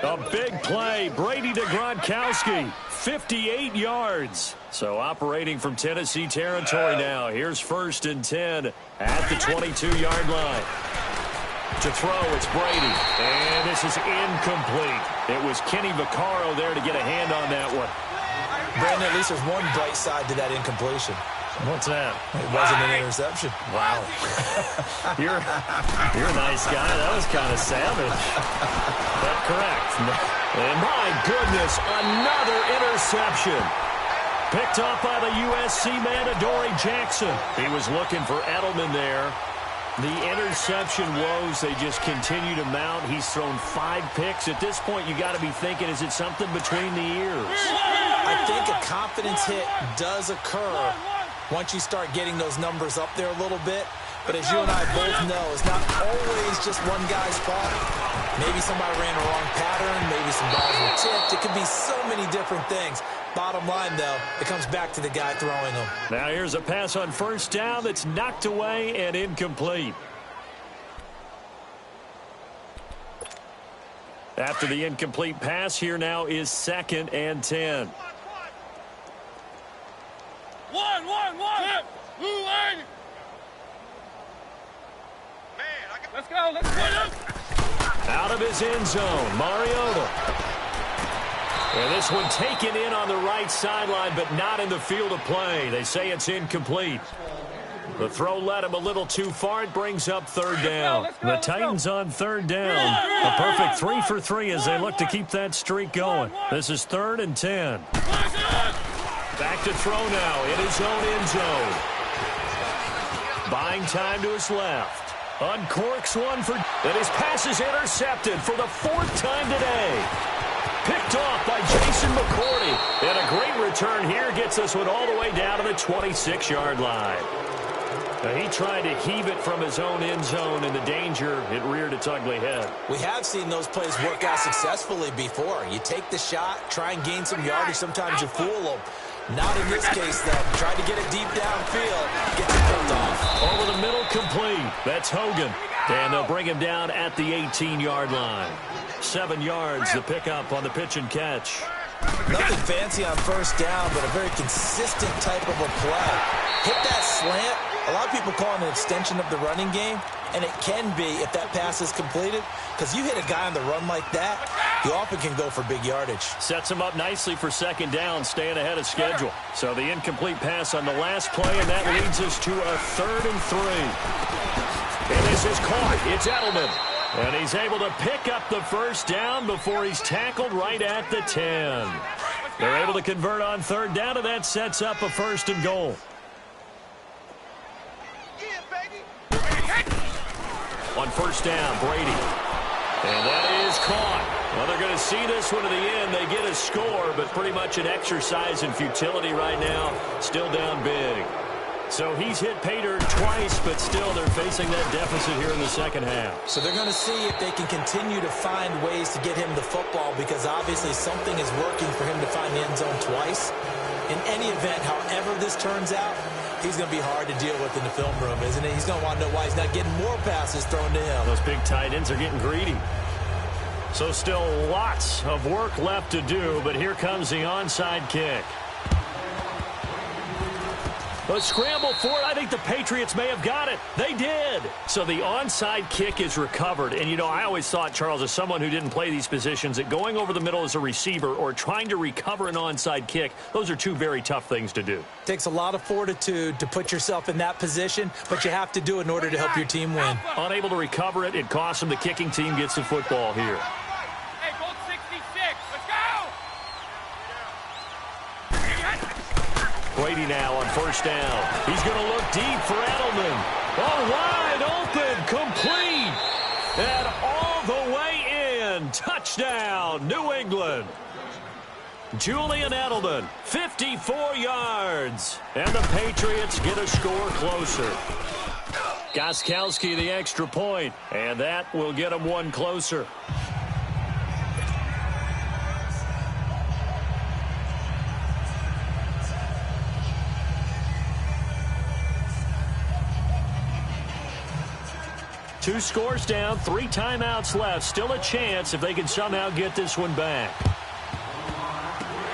Speaker 1: A big play. Brady to Gronkowski. 58 yards. So operating from Tennessee territory now. Here's 1st and 10 at the 22-yard line. To throw, it's Brady. And this is incomplete. It was Kenny Vaccaro there to get a hand on that one.
Speaker 3: Brandon, at least there's one bright side to that incompletion.
Speaker 1: What's that?
Speaker 3: It wasn't an interception.
Speaker 1: Wow. You're a nice guy. That was kind of savage. But correct. And my goodness, another interception. Picked up by the USC man, Adoree Jackson. He was looking for Edelman there. The interception woes, they just continue to mount. He's thrown 5 picks. At this point, you got to be thinking, is it something between the ears?
Speaker 3: I think a confidence hit does occur once you start getting those numbers up there a little bit. But as you and I both know, it's not always just one guy's fault. Maybe somebody ran a wrong pattern. Maybe some balls were tipped. It could be so many different things. Bottom line, though, it comes back to the guy throwing them.
Speaker 1: Now here's a pass on 1st down that's knocked away and incomplete. After the incomplete pass, here now is 2nd and 10.
Speaker 2: One. Blue line. Let's go.
Speaker 1: Out of his end zone, Mariota. And this one taken in on the right sideline, but not in the field of play. They say it's incomplete. The throw led him a little too far. It brings up 3rd down. The Titans on 3rd down. A perfect 3 for 3 as they look to keep that streak going. This is 3rd and 10. Back to throw now in his own end zone. Buying time to his left. Uncorks one for... And his pass is intercepted for the 4th time today. Picked off by Jason McCourty. And a great return here gets this one all the way down to the 26-yard line. Now he tried to heave it from his own end zone, and the danger, it reared its ugly head.
Speaker 3: We have seen those plays work out successfully before. You take the shot, try and gain some yardage. Sometimes you fool them. Not in this case, though. Tried to get it deep downfield. Gets it picked off.
Speaker 1: Over the middle, complete. That's Hogan. And they'll bring him down at the 18-yard line. 7 yards, the pickup on the pitch and catch.
Speaker 3: Nothing fancy on 1st down, but a very consistent type of a play. Hit that slant. A lot of people call it an extension of the running game, and it can be if that pass is completed, because you hit a guy on the run like that, you often can go for big yardage.
Speaker 1: Sets him up nicely for 2nd down, staying ahead of schedule. So the incomplete pass on the last play, and that leads us to a 3rd and 3. And this is caught. It's Edelman. And he's able to pick up the 1st down before he's tackled right at the 10. They're able to convert on 3rd down, and that sets up a 1st and goal. On 1st down, Brady. And that is caught. Well, they're going to see this one to the end. They get a score, but pretty much an exercise in futility right now. Still down big. So he's hit Pater twice, but still they're facing that deficit here in the 2nd half.
Speaker 3: So they're going to see if they can continue to find ways to get him the football, because obviously something is working for him to find the end zone twice. In any event, however this turns out, he's going to be hard to deal with in the film room, isn't he? He's going to want to know why he's not getting more passes thrown to him.
Speaker 1: Those big tight ends are getting greedy. So still lots of work left to do, but here comes the onside kick. A scramble for it. I think the Patriots may have got it. They did. So the onside kick is recovered. And, you know, I always thought, Charles, as someone who didn't play these positions, that going over the middle as a receiver or trying to recover an onside kick, those are 2 very tough things to do.
Speaker 3: Takes a lot of fortitude to put yourself in that position, but you have to do it in order to help your team win.
Speaker 1: Unable to recover it, it costs them. The kicking team gets the football here.
Speaker 2: Hey, goal 66. Let's go.
Speaker 1: Brady now on 1st down. He's going to look deep for Edelman. Oh, wide open, complete. And all the way in. Touchdown, New England. Julian Edelman, 54 yards. And the Patriots get a score closer. Gostkowski the extra point, and that will get them 1 closer. 2 scores down, 3 timeouts left. Still a chance if they can somehow get this one back.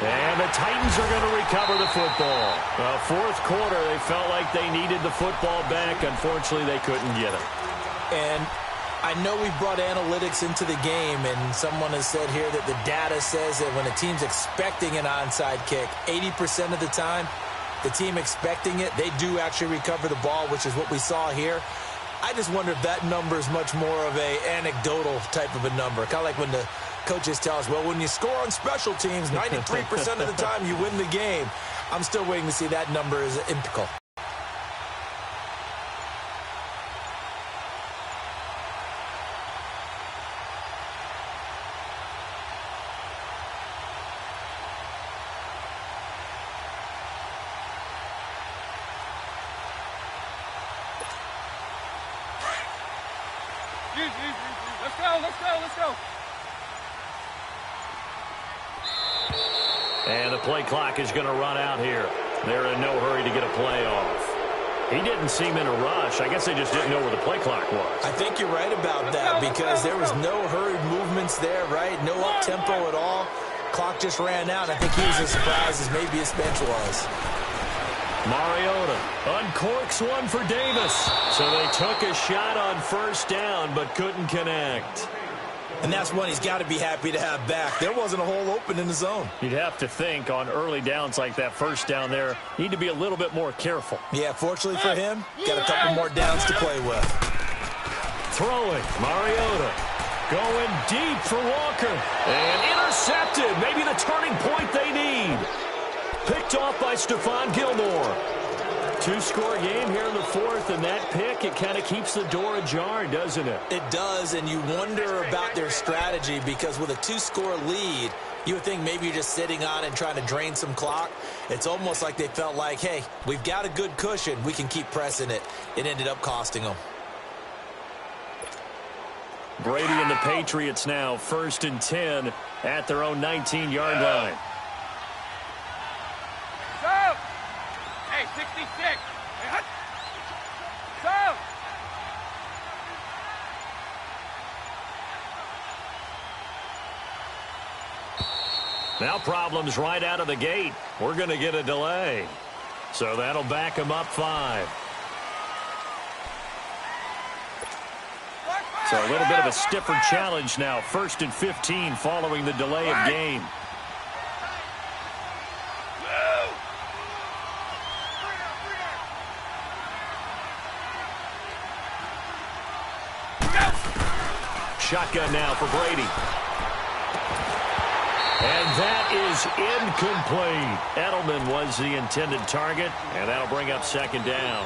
Speaker 1: And the Titans are going to recover the football. Fourth quarter, they felt like they needed the football back. Unfortunately, they couldn't get it.
Speaker 3: And I know we've brought analytics into the game, and someone has said here that the data says that when a team's expecting an onside kick, 80% of the time, the team expecting it, they do actually recover the ball, which is what we saw here. I just wonder if that number is much more of a anecdotal type of a number. Kind of like when the coaches tell us, well, when you score on special teams, 93% of the time you win the game. I'm still waiting to see that number is empirical.
Speaker 2: Let's go.
Speaker 1: And the play clock is going to run out here. They're in no hurry to get a play off. He didn't seem in a rush. I guess they just didn't know where the play clock was.
Speaker 3: I think you're right about that because there was no hurried movements there, right? No up-tempo at all. Clock just ran out. I think he was as surprised as maybe his bench was.
Speaker 1: Mariota uncorks one for Davis. So they took a shot on first down but couldn't connect.
Speaker 3: And that's one he's got to be happy to have back. There wasn't a hole open in the zone.
Speaker 1: You'd have to think on early downs like that first down there, need to be a little bit more careful.
Speaker 3: Yeah, fortunately for him, got a couple more downs to play with.
Speaker 1: Throwing, Mariota going deep for Walker. And intercepted, maybe the turning point they need. Picked off by Stephon Gilmore. 2-score game here in the fourth, and that pick, it kind of keeps the door ajar, doesn't it?
Speaker 3: It does, and you wonder about their strategy because with a 2-score lead, you would think maybe you're just sitting on and trying to drain some clock. It's almost like they felt like, hey, we've got a good cushion. We can keep pressing it. It ended up costing them.
Speaker 1: Brady and the Patriots now 1st and 10 at their own 19-yard line.
Speaker 2: Hey, 66. Hey, go.
Speaker 1: Now problems right out of the gate. We're going to get a delay. So that'll back them up 5. So a little bit of a stiffer challenge now. 1st and 15 following the delay of game. Shotgun now for Brady. And that is incomplete. Edelman was the intended target, and that'll bring up 2nd down.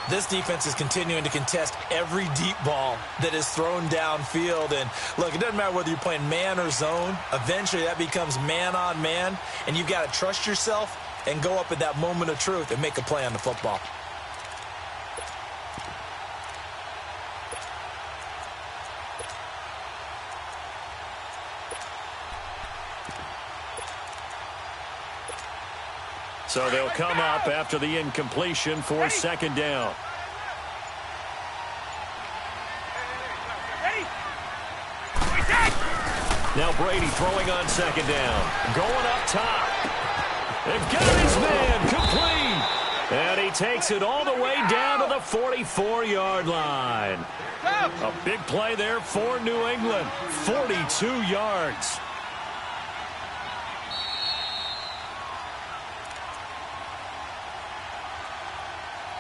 Speaker 3: This defense is continuing to contest every deep ball that is thrown downfield. And, look, it doesn't matter whether you're playing man or zone. Eventually, that becomes man on man, and you've got to trust yourself and go up at that moment of truth and make a play on the football.
Speaker 1: So they'll come up after the incompletion for 2nd down. Now Brady throwing on 2nd down. Going up top. They've got his man complete. And he takes it all the way down to the 44-yard line. A big play there for New England. 42 yards.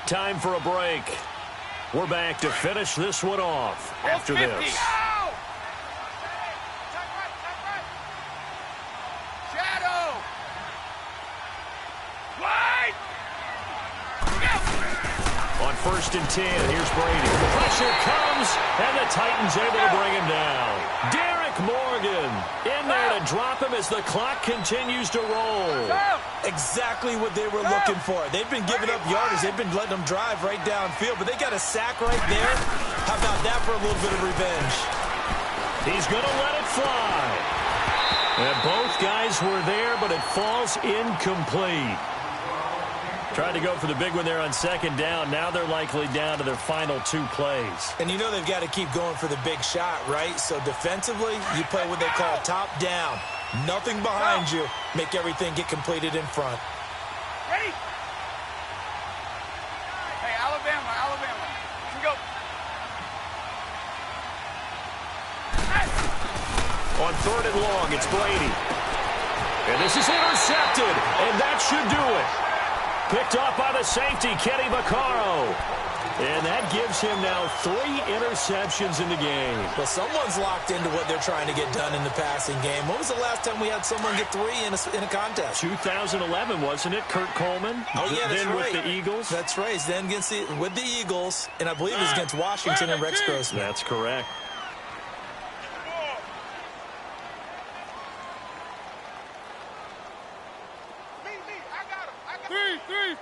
Speaker 1: Time for a break. We're back to finish this one off after this.
Speaker 2: Shadow. Wide.
Speaker 1: On 1st and 10, here's Brady. Pressure comes, and the Titans able to bring him down. Derek Morgan in there to drop him as the clock continues to roll.
Speaker 3: Exactly what they were looking for. They've been giving up yardage. They've been letting them drive right downfield, but they got a sack right there. How about that for a little bit of revenge?
Speaker 1: He's going to let it fly. And both guys were there, but it falls incomplete. Tried to go for the big one there on second down. Now they're likely down to their final 2 plays.
Speaker 3: And you know they've got to keep going for the big shot, right? So defensively, you play what they call top down. Nothing behind you. Make everything get completed in front.
Speaker 2: Ready? Hey, Alabama. Let's go.
Speaker 1: On 3rd and long, it's Brady. And this is intercepted, and that should do it. Picked off by the safety, Kenny Vaccaro. And that gives him now 3 interceptions in the game.
Speaker 3: Well, someone's locked into what they're trying to get done in the passing game. When was the last time we had someone get 3 in a contest?
Speaker 1: 2011, wasn't it? Kurt Coleman.
Speaker 3: Oh, yeah, that's
Speaker 1: then
Speaker 3: right.
Speaker 1: with the Eagles.
Speaker 3: That's right. Then with the Eagles, and I believe it was against Washington and Rex Grossman.
Speaker 1: That's correct.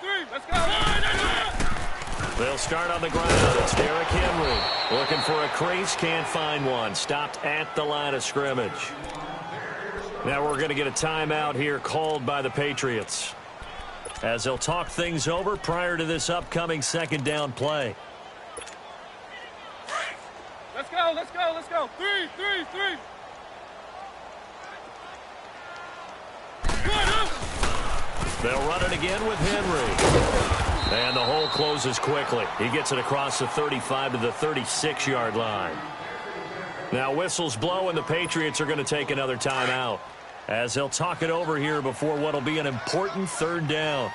Speaker 2: Three. Let's go.
Speaker 1: They'll start on the ground. It's Derrick Henry looking for a crease. Can't find one. Stopped at the line of scrimmage. Now we're going to get a timeout here called by the Patriots, as they'll talk things over prior to this upcoming 2nd down play.
Speaker 2: Let's go. Three.
Speaker 1: They'll run it again with Henry. And the hole closes quickly. He gets it across the 35 to the 36-yard line. Now whistles blow, and the Patriots are going to take another timeout, as they'll talk it over here before what will be an important 3rd down.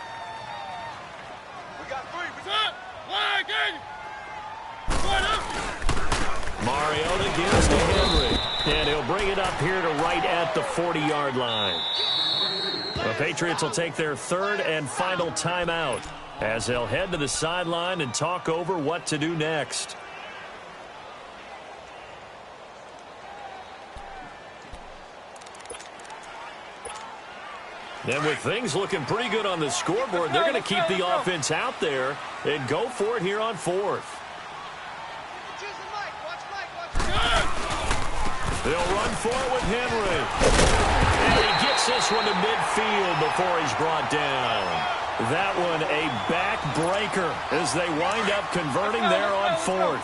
Speaker 4: We got 3.
Speaker 1: Mariota gives to Henry, and he'll bring it up here to right at the 40-yard line. The Patriots will take their 3rd and final timeout, as they'll head to the sideline and talk over what to do next. And with things looking pretty good on the scoreboard, they're going to keep the offense out there and go for it here on 4th. They'll run for it with Henry. And he gets this one to midfield before he's brought down. That one a backbreaker as they wind up converting there on 4th.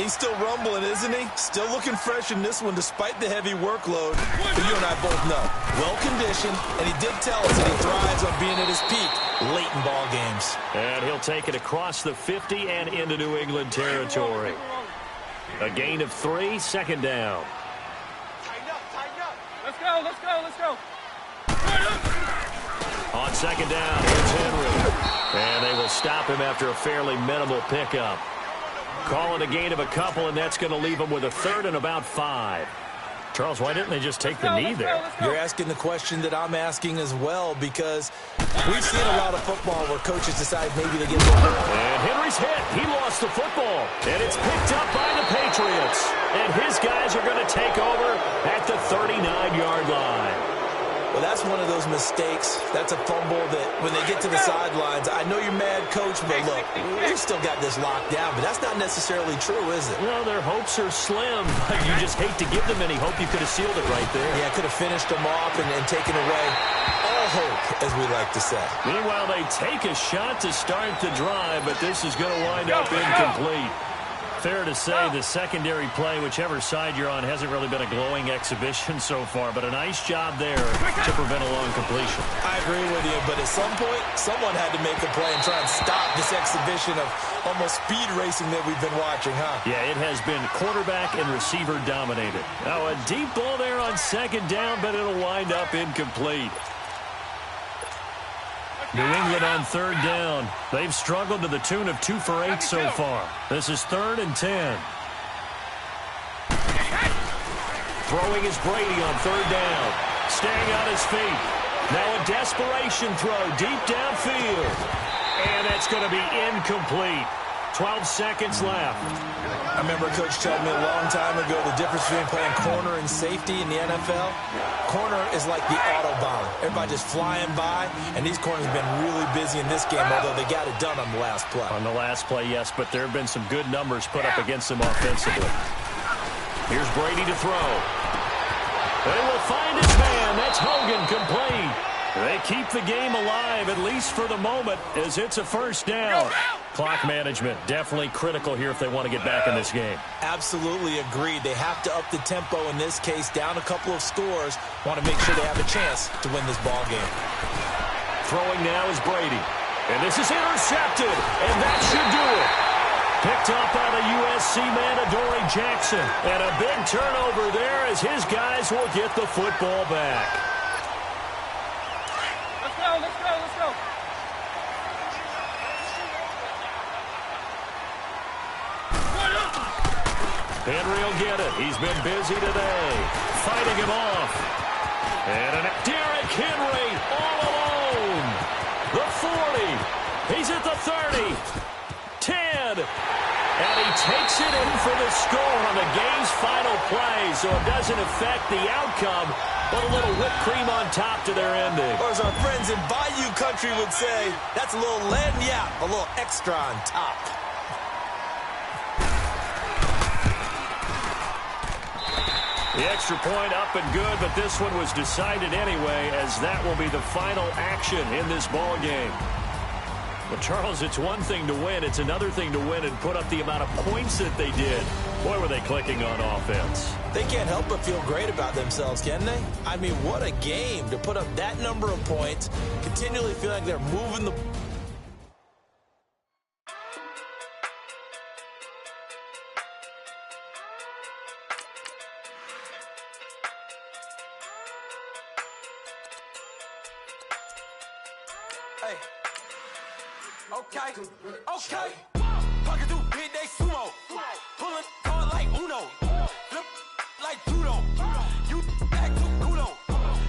Speaker 3: He's still rumbling, isn't he? Still looking fresh in this one despite the heavy workload. But you and I both know, well-conditioned, and he did tell us that he thrives on being at his peak late in ball games.
Speaker 1: And he'll take it across the 50 and into New England territory. A gain of 3, 2nd down.
Speaker 2: Tighten up. Let's go.
Speaker 1: On 2nd down, here's Henry. And they will stop him after a fairly minimal pickup. Call it a gain of a couple, and that's going to leave them with a 3rd and about 5. Charles, why didn't they just take the knee there?
Speaker 3: You're asking the question that I'm asking as well, because we've seen a lot of football where coaches decide maybe they get more.
Speaker 1: And Henry's hit. He lost the football. And it's picked up by the Patriots. And his guys are going to take over at the 39-yard line.
Speaker 3: Well, that's one of those mistakes. That's a fumble that when they get to the sidelines, I know you're mad, Coach, but look, we've still got this locked down. But that's not necessarily true, is it?
Speaker 1: Well, their hopes are slim. You just hate to give them any hope. You could have sealed it right there.
Speaker 3: Yeah, could have finished them off and taken away all hope, as we like to say.
Speaker 1: Meanwhile, they take a shot to start the drive, but this is going to wind up incomplete. Fair to say the secondary play, whichever side you're on, hasn't really been a glowing exhibition so far, but a nice job there to prevent a long completion.
Speaker 3: I agree with you, but at some point, someone had to make a play and try and stop this exhibition of almost speed racing that we've been watching, huh?
Speaker 1: Yeah, it has been quarterback and receiver dominated. Now a deep ball there on 2nd down, but it'll wind up incomplete. New England on 3rd down. They've struggled to the tune of 2 for 8 so far. This is 3rd and 10. Throwing is Brady on 3rd down. Staying on his feet. Now a desperation throw deep downfield. And it's going to be incomplete. 12 seconds left.
Speaker 3: I remember a coach telling me a long time ago the difference between playing corner and safety in the NFL. Corner is like the Autobahn. Everybody just flying by, and these corners have been really busy in this game, although they got it done on the last play.
Speaker 1: On the last play, yes, but there have been some good numbers put up against them offensively. Here's Brady to throw. They will find his man. That's Hogan, complete. They keep the game alive, at least for the moment, as it's a first down. Clock management definitely critical here if they want to get back in this game.
Speaker 3: Absolutely agreed. They have to up the tempo in this case, down a couple of scores. Want to make sure they have a chance to win this ball game.
Speaker 1: Throwing now is Brady. And this is intercepted, and that should do it. Picked up by the USC man, Adoree Jackson. And a big turnover there as his guys will get the football back.
Speaker 2: Let's go, let's go, let's go.
Speaker 1: Henry will get it. He's been busy today. Fighting him off. And Derrick Henry all alone. The 40. He's at the 30. 10. And he takes it in for the score on the game's final play, so it doesn't affect the outcome, but a little whipped cream on top to their ending.
Speaker 3: Or as our friends in Bayou Country would say, that's a little lagniappe, a little extra on top.
Speaker 1: The extra point up and good, but this one was decided anyway, as that will be the final action in this ball game. Well, Charles, it's one thing to win. It's another thing to win and put up the amount of points that they did. Boy, were they clicking on offense.
Speaker 3: They can't help but feel great about themselves, can they? I mean, what a game to put up that number of points, continually feel like they're moving the...
Speaker 5: Hey. Okay. Pocket through big day sumo. Pulling card like Uno. Flip like judo. You act too kudo.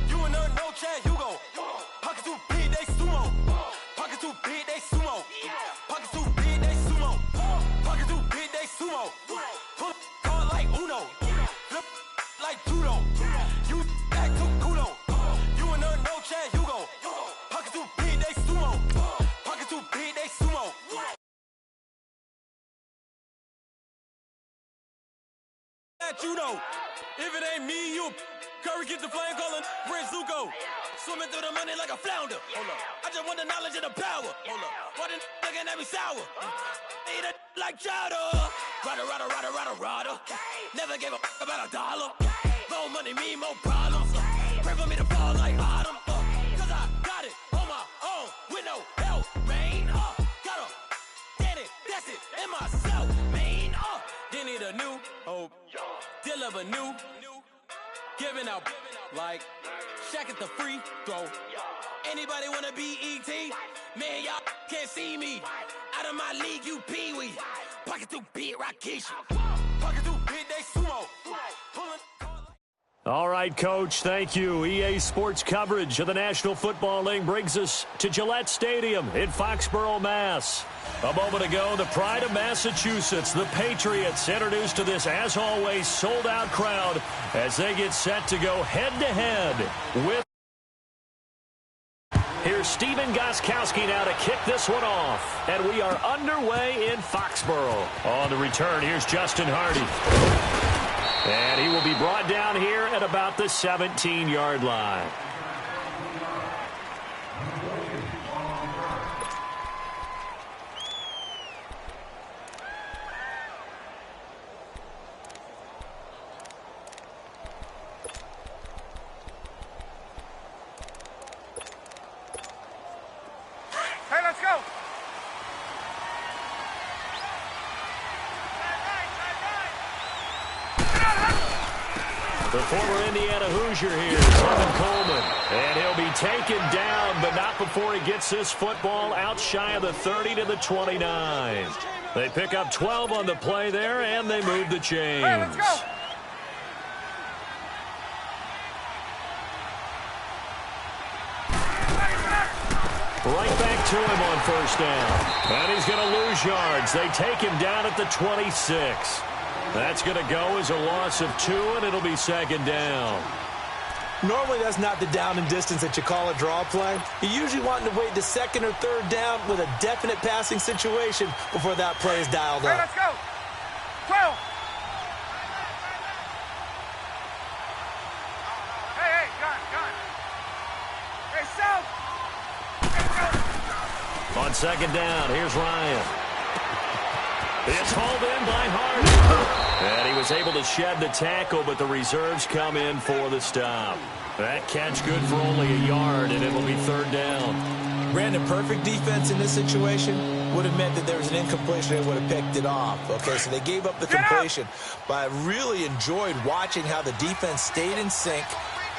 Speaker 5: You and no Chad Hugo. Pocket through big day sumo. Pocket through big day sumo. Pocket through big day sumo. Pocket through big day sumo. Pull card like Uno. Flip like judo. You act too kudo. You and no Chad Hugo. Pocket through big day sumo. Pocket through big day sumo. You know, if it ain't me, you Curry get the flame calling Prince Zuko. Swimming through the money like a flounder. Hold up. I just want the knowledge and the power. Hold up. Why the looking at me sour? Eat it like chowder. Rada. Never gave a about a dollar. More money mean more problems. Pray for me to fall like autumn. Cause I got it on my own with no help, man. Gotta get it, that's it, in myself, man. They need a new hope. Deliver new, giving out like Shaq at the free throw. Anybody wanna be ET? Man, y'all can't see me. Out of my league, you pee-wee. Pocket through beat Rakishi. Pocket through big day sumo.
Speaker 1: All right, Coach, thank you. EA Sports coverage of the National Football League brings us to Gillette Stadium in Foxborough, Mass. A moment ago, the pride of Massachusetts, the Patriots, introduced to this, as always, sold-out crowd as they get set to go head-to-head with... Here's Steven Gostkowski now to kick this one off. And we are underway in Foxborough. On the return, here's Justin Hardy. And he will be brought down here at about the 17-yard line.
Speaker 2: Hey, let's go.
Speaker 1: The former Indiana Hoosier here, Tevin Coleman. And he'll be taken down, but not before he gets this football out shy of the 30 to the 29. They pick up 12 on the play there, and they move the chains.
Speaker 2: Hey, let's go.
Speaker 1: Right back to him on first down. And he's going to lose yards. They take him down at the 26. That's going to go as a loss of 2, and it'll be second down.
Speaker 3: Normally, that's not the down and distance that you call a draw play. You usually want to wait to second or third down with a definite passing situation before that play is dialed
Speaker 2: Hey,
Speaker 3: up.
Speaker 2: let's go. 12. Hey, gun. Hey, South.
Speaker 1: On second down, here's Ryan. It's hauled in by Hardy. And he was able to shed the tackle, but the reserves come in for the stop. That catch good for only a yard, and it will be third down.
Speaker 3: Brandon, perfect defense in this situation would have meant that there was an incompletion and would have picked it off. Okay, so they gave up the completion. But I really enjoyed watching how the defense stayed in sync,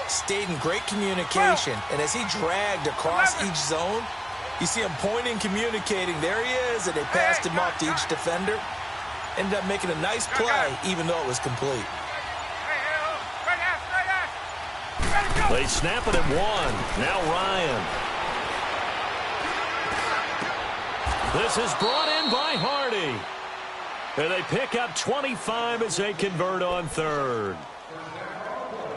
Speaker 3: stayed in great communication. And as he dragged across each zone, you see him pointing, communicating. There he is, and they passed him off to each defender. Ended up making a nice play, even though it was complete.
Speaker 1: They snap it at one. Now Ryan. This is brought in by Hardy. And they pick up 25 as they convert on third.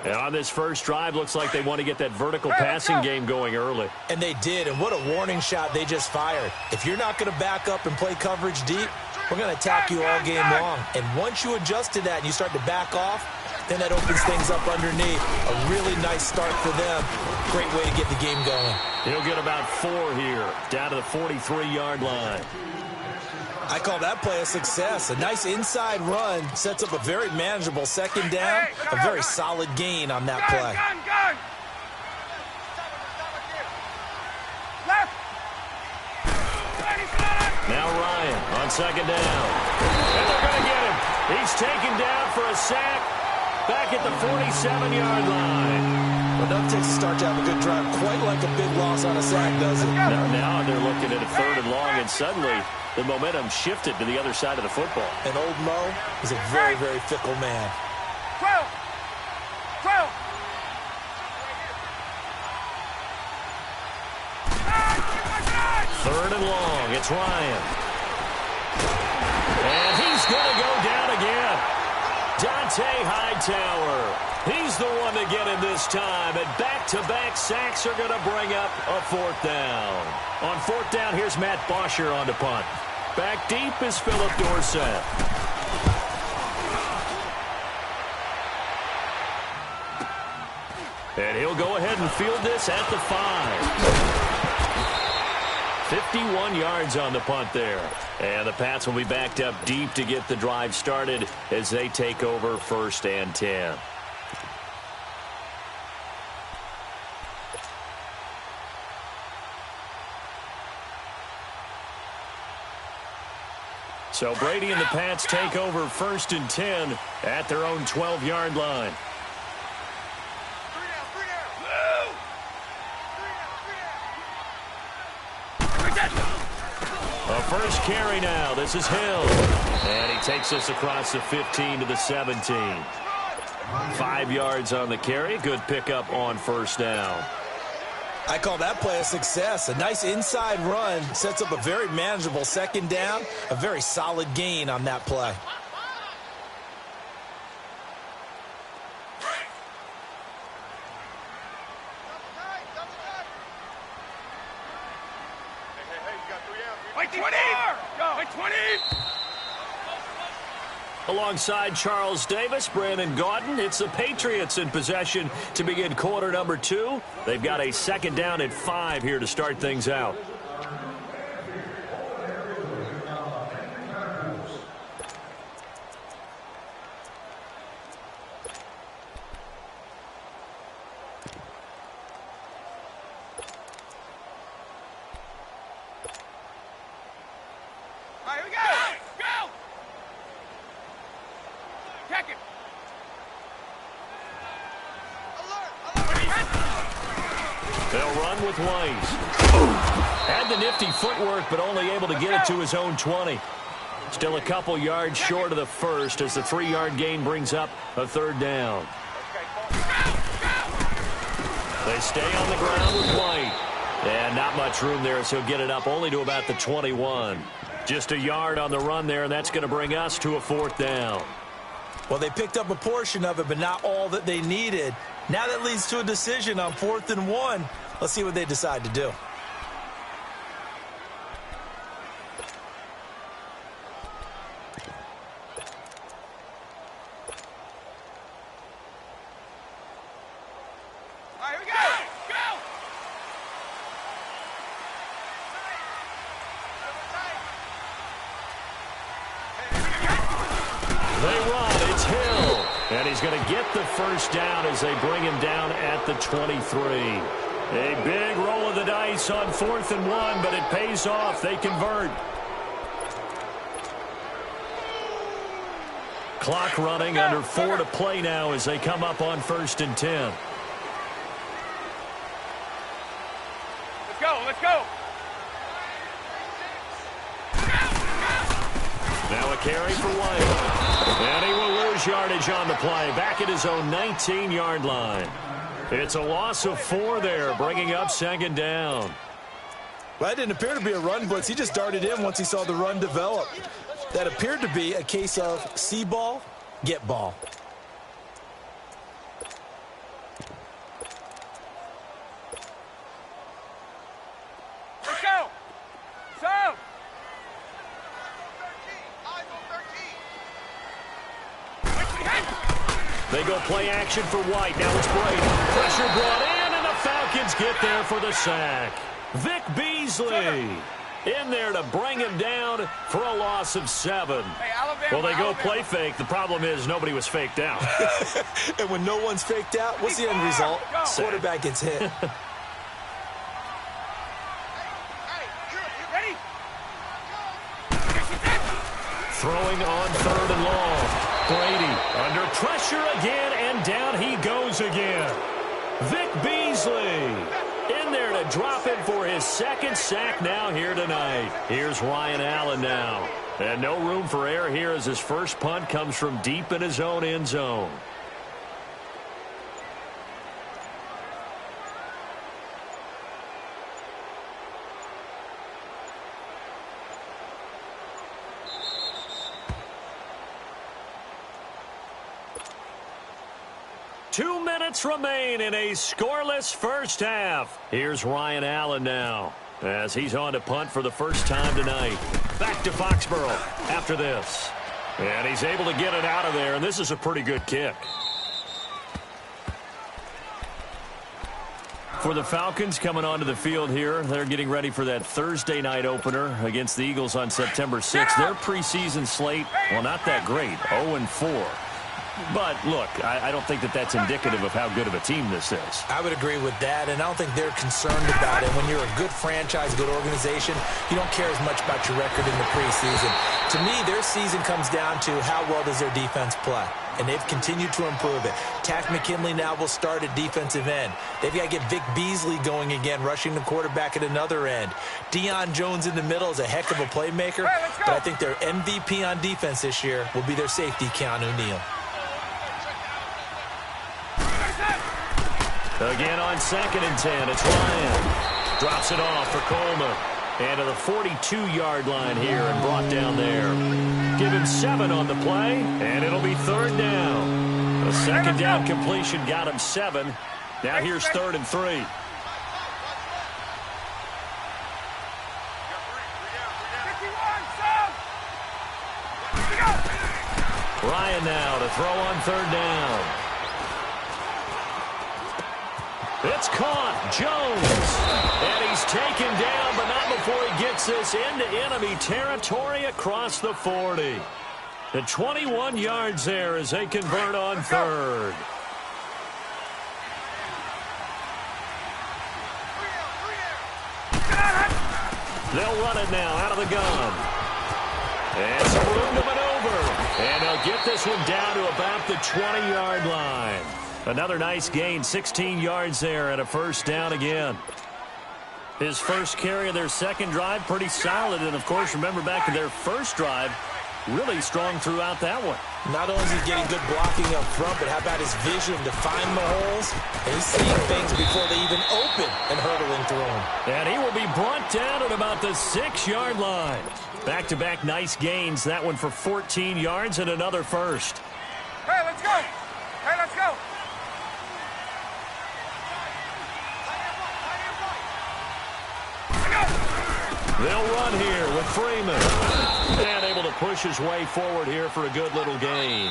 Speaker 1: And on this first drive, looks like they want to get that vertical passing game going early.
Speaker 3: And they did, and what a warning shot they just fired. If you're not going to back up and play coverage deep, we're going to attack you all game long. And once you adjust to that and you start to back off, then that opens things up underneath. A really nice start for them. Great way to get the game going.
Speaker 1: He'll get about 4 here, down to the 43-yard line.
Speaker 3: I call that play a success. A nice inside run sets up a very manageable second down, a very solid gain on that play.
Speaker 1: Now Ryan on second down. And they're going to get him. He's taken down for a sack back at the 47-yard line.
Speaker 3: Well, doesn't take to start to have a good drive, quite like a big loss on a sack, does it?
Speaker 1: Now they're looking at a third and long, and suddenly the momentum shifted to the other side of the football.
Speaker 3: And old Mo is a very, very fickle man.
Speaker 2: 12.
Speaker 1: Third and long, it's Ryan. And he's going to go down again. Dante Hightower. He's the one to get him this time, and back-to-back sacks are going to bring up a fourth down. On fourth down, here's Matt Bosher on the punt. Back deep is Philip Dorsett. And he'll go ahead and field this at the 5. 51 yards on the punt there. And the Pats will be backed up deep to get the drive started as they take over 1st and 10. So Brady and the Pats take over 1st and 10 at their own 12-yard line. A first carry now. This is Hill. And he takes us across the 15 to the 17. 5 yards on the carry. Good pickup on first down.
Speaker 3: I call that play a success. A nice inside run sets up a very manageable second down, a very solid gain on that play.
Speaker 2: Wait 20! Go! Wait 20!
Speaker 1: Alongside Charles Davis, Brandon Gaudin, it's the Patriots in possession to begin quarter number 2. They've got a second down at 5 here to start things out.
Speaker 2: All right, here we go! Go! Check it!
Speaker 1: They'll run with White. Had the nifty footwork, but only able to get it to his own 20. Still a couple yards short of the first as the 3-yard gain brings up a third down. They stay on the ground with White. And not much room there, so he'll get it up only to about the 21. Just a yard on the run there, and that's going to bring us to a fourth down.
Speaker 3: Well, they picked up a portion of it, but not all that they needed. Now that leads to a decision on 4th and 1. Let's see what they decide to do.
Speaker 2: All right, here we go! Go!
Speaker 1: And he's going to get the first down as they bring him down at the 23. A big roll of the dice on 4th and 1, but it pays off. They convert. Clock running, under 4 to play now as they come up on 1st and 10.
Speaker 2: Let's go, let's go.
Speaker 1: Now a carry for White. And he will lose yardage on the play, back at his own 19-yard line. It's a loss of 4 there, bringing up 2nd down.
Speaker 3: Well, that didn't appear to be a run blitz. He just darted in once he saw the run develop. That appeared to be a case of see ball, get ball.
Speaker 2: Let's go. So.
Speaker 1: They go play action for White. Now it's Brady. Pressure brought in, and the Falcons get there for the sack. Vic Beasley in there to bring him down for a loss of 7.
Speaker 2: Hey, Alabama,
Speaker 1: Well, they go
Speaker 2: Alabama.
Speaker 1: play fake. The problem is nobody was faked out.
Speaker 3: And when no one's faked out, what's the end result? Quarterback gets hit.
Speaker 2: Hey, you ready?
Speaker 1: Throwing on 3rd and long. Brady under pressure again, and down he goes again. Vic Beasley in there to drop it for his 2nd sack now here tonight. Here's Ryan Allen now. And no room for error here as his first punt comes from deep in his own end zone. Two minutes remain in a scoreless first half. Here's Ryan Allen now as he's on to punt for the first time tonight. Back to Foxborough after this. And he's able to get it out of there, and this is a pretty good kick. For the Falcons coming onto the field here, they're getting ready for that Thursday night opener against the Eagles on September 6th. Their preseason slate, well, not that great, 0-4. But, look, I don't think that that's indicative of how good of a team this is.
Speaker 3: I would agree with that, and I don't think they're concerned about it. When you're a good franchise, good organization, you don't care as much about your record in the preseason. To me, their season comes down to how well does their defense play, and they've continued to improve it. Tack McKinley now will start at defensive end. They've got to get Vic Beasley going again, rushing the quarterback at another end. Deion Jones in the middle is a heck of a playmaker, but I think their MVP on defense this year will be their safety, Keanu Neal.
Speaker 1: Again on 2nd and 10, it's Ryan. Drops it off for Coleman. And to the 42-yard line here and brought down there. Give him 7 on the play, and it'll be 3rd down. A 2nd down completion got him 7. Now here's 3rd and 3. Ryan now to throw on 3rd down. It's caught. Jones. And he's taken down, but not before he gets this into enemy territory across the 40. The 21 yards there as they convert on 3rd. They'll run it now out of the gun. And some room to maneuver. And they'll get this one down to about the 20-yard line. Another nice gain, 16 yards there and a first down again. His first carry of their second drive, pretty solid. And, of course, remember back to their first drive, really strong throughout that one.
Speaker 3: Not only is he getting good blocking up front, but how about his vision to find the holes? And he's seeing things before they even open and hurdling through them.
Speaker 1: And he will be brought down at about the 6-yard line. Back-to-back nice gains. That one for 14 yards and another first.
Speaker 2: Hey, let's go. Hey, let's go.
Speaker 1: They'll run here with Freeman. And able to push his way forward here for a good little gain.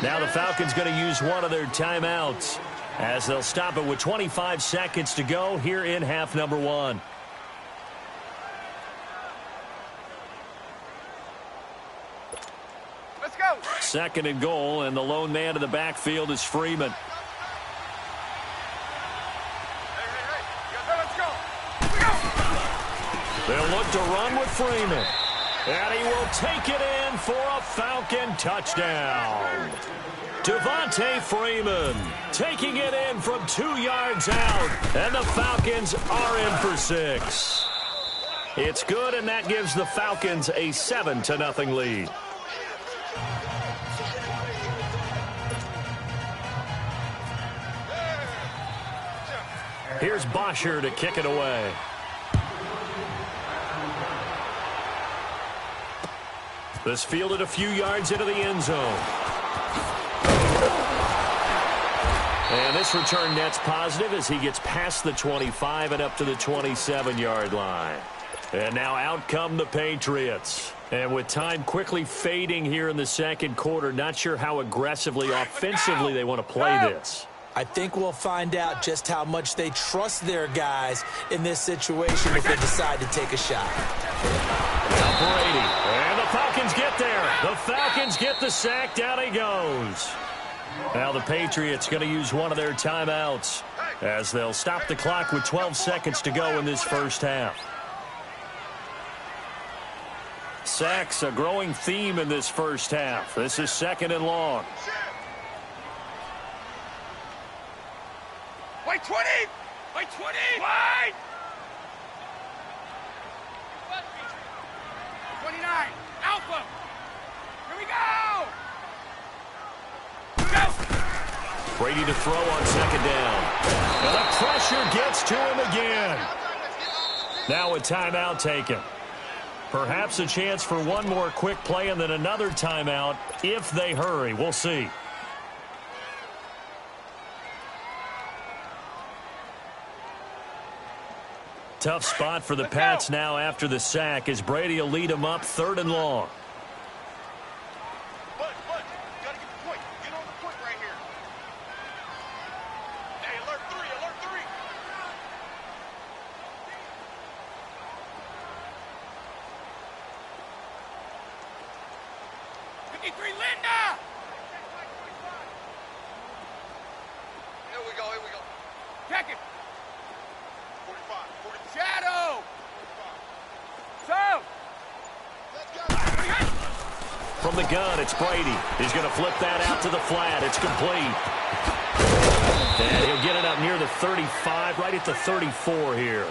Speaker 1: Now the Falcons going to use one of their timeouts as they'll stop it with 25 seconds to go here in half number 1.
Speaker 2: Let's go.
Speaker 1: second and goal, and the lone man in the backfield is Freeman.
Speaker 2: Let's go.
Speaker 1: They'll look to run with Freeman. And he will take it in for a Falcon touchdown. Devontae Freeman taking it in from 2 yards out. And the Falcons are in for 6. It's good, and that gives the Falcons a 7-0 lead. Here's Bosher to kick it away. This fielded a few yards into the end zone. And this return net's positive as he gets past the 25 and up to the 27-yard line. And now out come the Patriots. And with time quickly fading here in the second quarter, not sure how aggressively, offensively they want to play this.
Speaker 3: I think we'll find out just how much they trust their guys in this situation if they decide to take a shot.
Speaker 1: Now Brady, and the Falcons get there. The Falcons get the sack. Down he goes. Now the Patriots going to use one of their timeouts as they'll stop the clock with 12 seconds to go in this first half. Sacks, a growing theme in this first half. This is second and long.
Speaker 2: Wait, 20! Wait, 20! Wide! 29! Alpha! Here we go!
Speaker 1: Brady to throw on second down. And the pressure gets to him again. Now a timeout taken. Perhaps a chance for one more quick play and then another timeout if they hurry. We'll see. Tough spot for the Pats now after the sack as Brady will lead them up 3rd and long.
Speaker 4: Bud, gotta get the point. Get on the point right here. Hey, alert 3, alert 3.
Speaker 2: Linda!
Speaker 4: Here we go.
Speaker 2: Check it!
Speaker 4: 45.
Speaker 2: Shadow! So!
Speaker 4: Let's go.
Speaker 1: From the gun, it's Brady. He's going to flip that out to the flat. It's complete. And he'll get it up near the 35, right at the 34 here.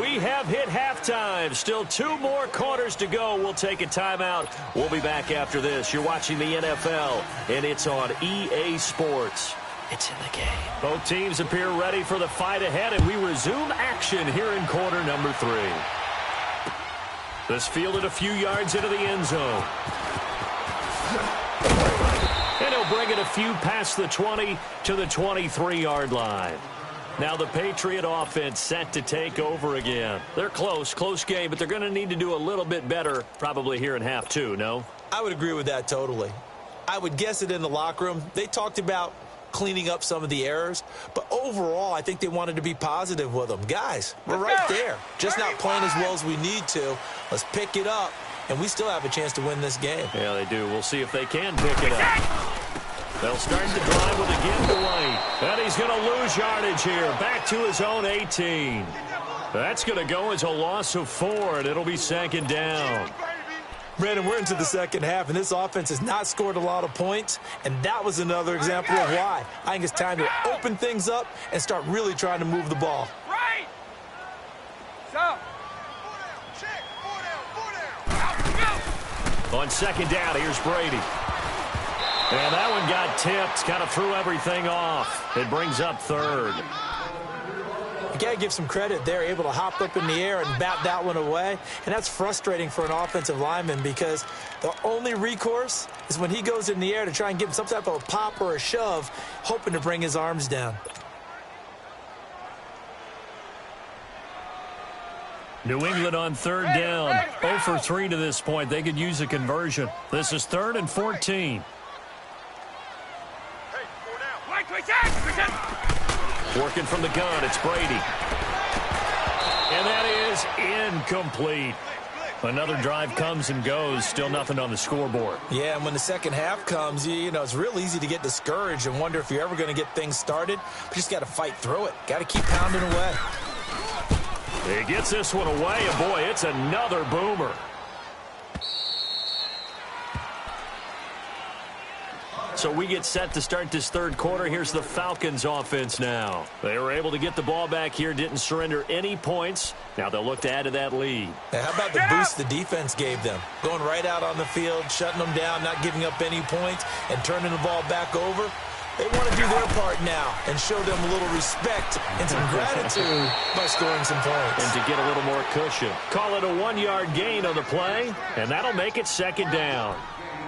Speaker 1: We have hit halftime. Still 2 more quarters to go. We'll take a timeout. We'll be back after this. You're watching the NFL, and it's on EA Sports. It's in the game. Both teams appear ready for the fight ahead, and we resume action here in quarter number 3. This fielded a few yards into the end zone. And he'll bring it a few past the 20 to the 23-yard line. Now the Patriot offense set to take over again. They're close game, but they're going to need to do a little bit better probably here in half 2, no?
Speaker 3: I would agree with that totally. I would guess it in the locker room. They talked about cleaning up some of the errors, but overall I think they wanted to be positive with them. Guys, we're right there. Just not playing as well as we need to. Let's pick it up, and we still have a chance to win this game.
Speaker 1: Yeah, they do. We'll see if they can pick it up. They'll start the drive with a give to White. And he's going to lose yardage here. Back to his own 18. That's going to go as a loss of 4, and it'll be second down.
Speaker 3: Brandon, we're into the second half, and this offense has not scored a lot of points, and that was another example of why. I think it's time to open things up and start really trying to move the ball.
Speaker 2: Right! So!
Speaker 4: Check. 4 down.
Speaker 2: Out,
Speaker 1: On second down, here's Brady. And that one got tipped, kind of threw everything off. It brings up 3rd.
Speaker 3: You got to give some credit. They're able to hop up in the air and bat that one away. And that's frustrating for an offensive lineman because the only recourse is when he goes in the air to try and give some type of a pop or a shove, hoping to bring his arms down.
Speaker 1: New England on 3rd down. 0 for 3 to this point. They could use a conversion. This is 3rd and 14. Working from the gun, it's Brady. And that is incomplete. Another drive comes and goes, still nothing on the scoreboard.
Speaker 3: Yeah, and when the second half comes, you know, it's real easy to get discouraged and wonder if you're ever going to get things started. But you just got to fight through it. Got to keep pounding away.
Speaker 1: He gets this one away, and boy, it's another boomer. So we get set to start this third quarter. Here's the Falcons offense now. They were able to get the ball back here, didn't surrender any points. Now they'll look to add to that lead.
Speaker 3: Now, how about the boost the defense gave them? Going right out on the field, shutting them down, not giving up any points, and turning the ball back over. They want to do their part now and show them a little respect and some gratitude by scoring some points.
Speaker 1: And to get a little more cushion. Call it a 1-yard gain on the play, and that'll make it second down.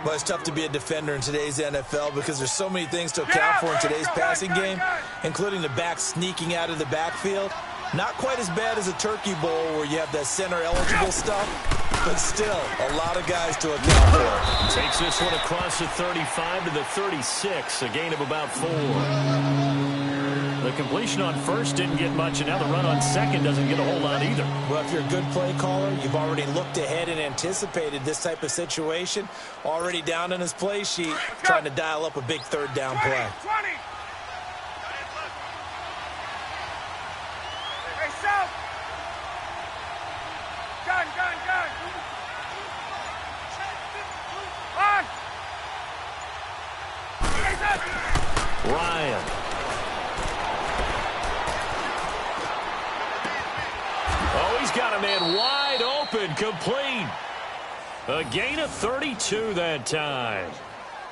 Speaker 3: Well, it's tough to be a defender in today's NFL because there's so many things to account for in today's passing game, including the back sneaking out of the backfield. Not quite as bad as a turkey bowl where you have that center-eligible stuff, but still a lot of guys to account for.
Speaker 1: Takes this one across the 35 to the 36, a gain of about 4. The completion on first didn't get much, and now the run on second doesn't get a whole lot either.
Speaker 3: Well, if you're a good play caller, you've already looked ahead and anticipated this type of situation, already down in his play sheet, trying to dial up a big third down play.
Speaker 2: 20. Hey, South. Gun. On.
Speaker 1: Ryan. Oh, he's got a man wide open, complete. A gain of 32 that time.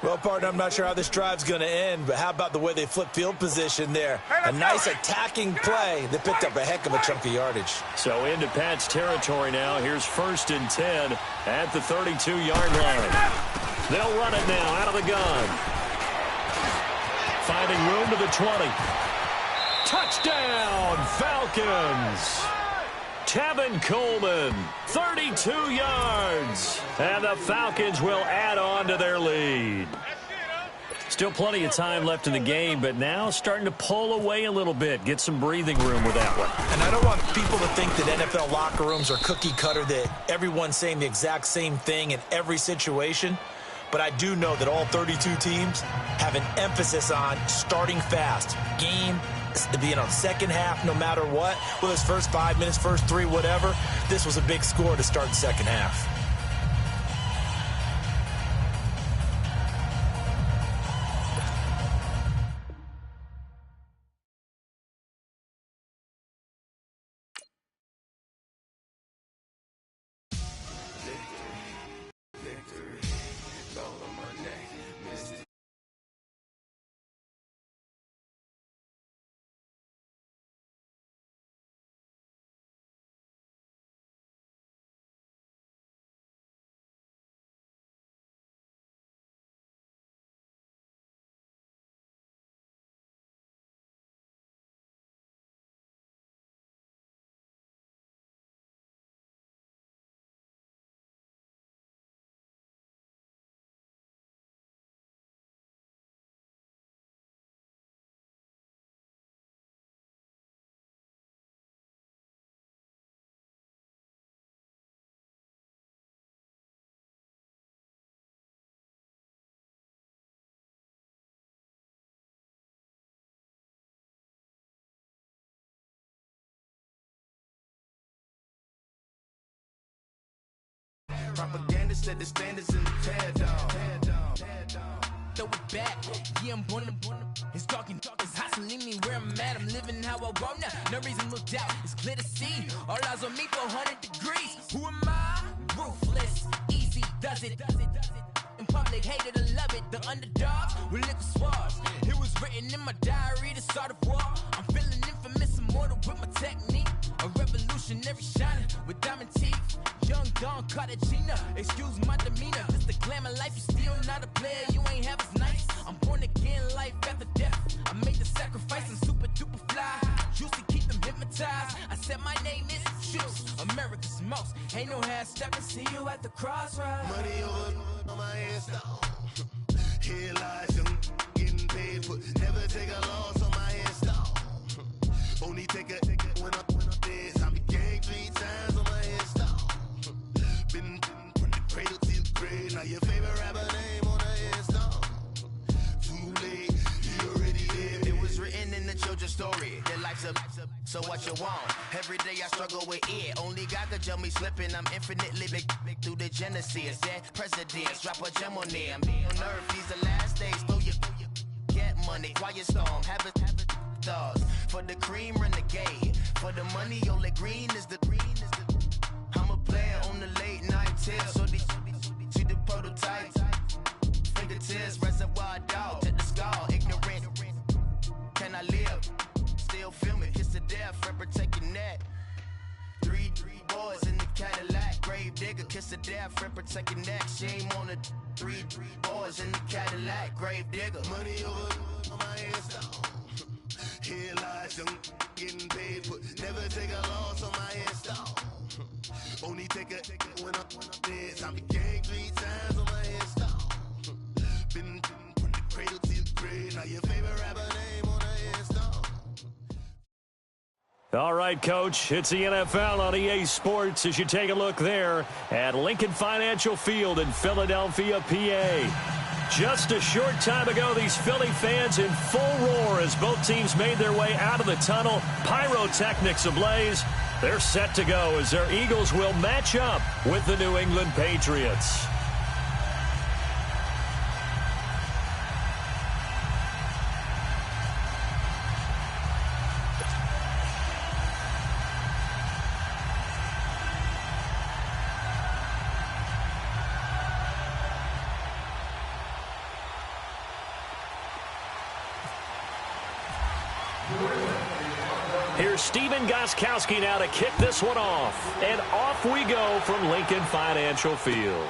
Speaker 3: Well, partner, I'm not sure how this drive's going to end, but how about the way they flip field position there? A nice attacking play that picked up a heck of a chunk of yardage.
Speaker 1: So into Pat's territory now. Here's 1st and 10 at the 32-yard line. They'll run it now out of the gun. Finding room to the 20. Touchdown, Falcons. Tevin Coleman, 32 yards. And the Falcons will add on to their lead. Still plenty of time left in the game, but now starting to pull away a little bit. Get some breathing room with that one.
Speaker 3: And I don't want people to think that NFL locker rooms are cookie cutter, that everyone's saying the exact same thing in every situation. But I do know that all 32 teams have an emphasis on starting fast. Game, second half, no matter what. Whether it's first 5 minutes, first 3, whatever. This was a big score to start the second half.
Speaker 5: Propaganda said the standards in the tear down. Throw it back, yeah, I'm born to. It's talking, it's hustling me where I'm at. I'm living how I want now. No reason to doubt, it's clear to see. All eyes on me, 400 degrees. Who am I? Ruthless, easy, does it. In public, hated or love it. The underdogs with liquor swabs. It was written in my diary to start a war. I'm feeling infamous, immortal with my technique. A revolutionary shining with diamond teeth. Young Don Cartagena, excuse my demeanor. Just the glamour life, you still not a player, you ain't half as nice. I'm born again, life after death. I made the sacrifice and super duper fly. Used to keep them hypnotized. I said my name is Juice, America's most. Ain't no half stepping, see you at the crossroads.
Speaker 6: Money over on my headstone. Here lies young, getting paid for. Never take a loss on my headstone. Only take a when I'm dead. I be gang 3 times on my headstone. Been story. Your life's a so what you want? Every day I struggle with it. Only God could jump me slipping. I'm infinitely big through the Genesis. That presidents drop a gem on there. I'm on earth, these the last days. Throw your get money, quiet storm, have it thoughts. For the cream, renegade. For the money, only green is the I'm a player on the late night tip. So these see the prototypes. Fingertips, reservoir dog, to the skull, ignorant. Can I live? Still film it, kiss to death, for protecting that. Three boys in the Cadillac, grave digger, kiss to death, for protecting that. Shame on the three boys in the Cadillac, grave digger. Money over on my headstone. Here lies young, getting paid for. Never take a loss on my headstone. Only take a when I'm dead. I be gang 3 times on my headstone. Been from the cradle to the grave. Now your favorite rapper name on a headstone.
Speaker 1: All right, Coach, it's the NFL on EA Sports as you take a look there at Lincoln Financial Field in Philadelphia, PA. Just a short time ago, these Philly fans in full roar as both teams made their way out of the tunnel. Pyrotechnics ablaze. They're set to go as their Eagles will match up with the New England Patriots. Here's Steven Gostkowski now to kick this one off. And off we go from Lincoln Financial Field.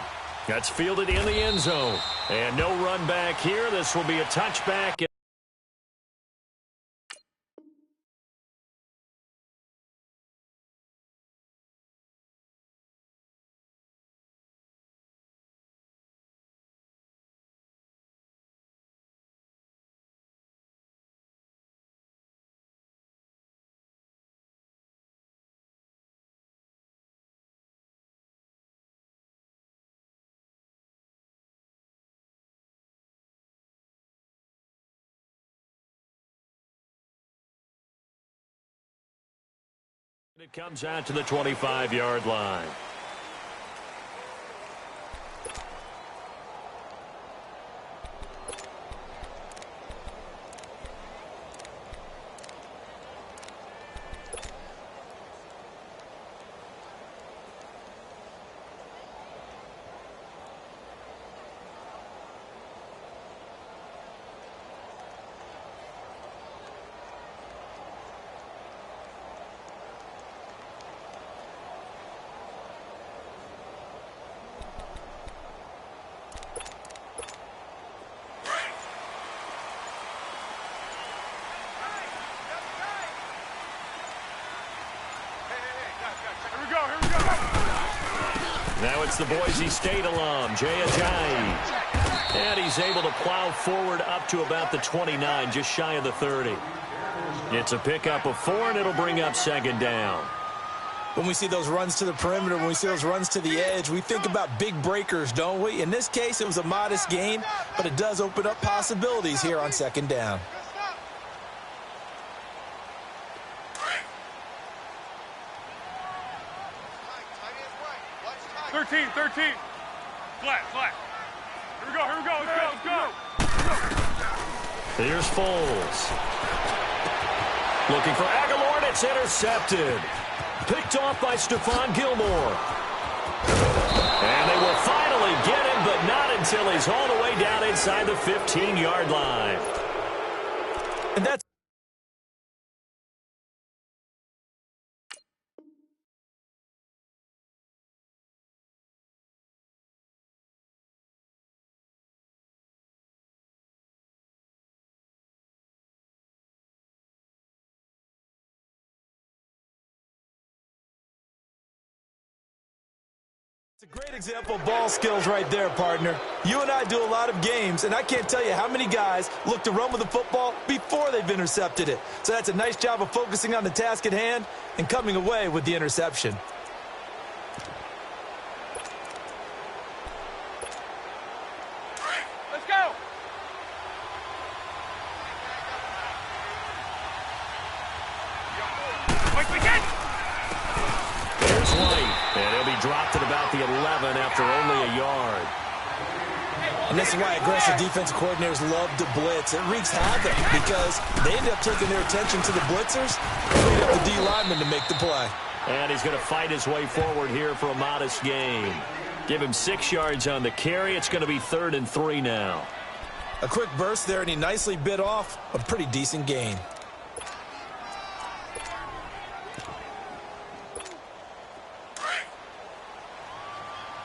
Speaker 1: That's fielded in the end zone. And no run back here. This will be a touchback. It comes out to the 25-yard line. Now it's the Boise State alum, Jay Ajayi. And he's able to plow forward up to about the 29, just shy of the 30. It's a pickup of 4, and it'll bring up second down.
Speaker 3: When we see those runs to the perimeter, when we see those runs to the edge, we think about big breakers, don't we? In this case, it was a modest gain, but it does open up possibilities here on second down.
Speaker 2: 13. Flat. Here we go. Let's go.
Speaker 1: Here's Foles. Looking for Aguilar, and it's intercepted. Picked off by Stephon Gilmore. And they will finally get him, but not until he's all the way down inside the 15-yard line.
Speaker 3: And that's a great example of ball skills right there, partner. You and I do a lot of games, and I can't tell you how many guys look to run with the football before they've intercepted it. So that's a nice job of focusing on the task at hand and coming away with the interception.
Speaker 2: Let's go.
Speaker 1: the 11 after only a yard.
Speaker 3: And this is why aggressive defensive coordinators love to blitz. It wreaks havoc because they end up taking their attention to the blitzers, freeing up the D lineman to make the play.
Speaker 1: And he's going to fight his way forward here for a modest gain. Give him 6 yards on the carry. It's going to be 3rd and 3 now.
Speaker 3: A quick burst there, and he nicely bit off a pretty decent gain.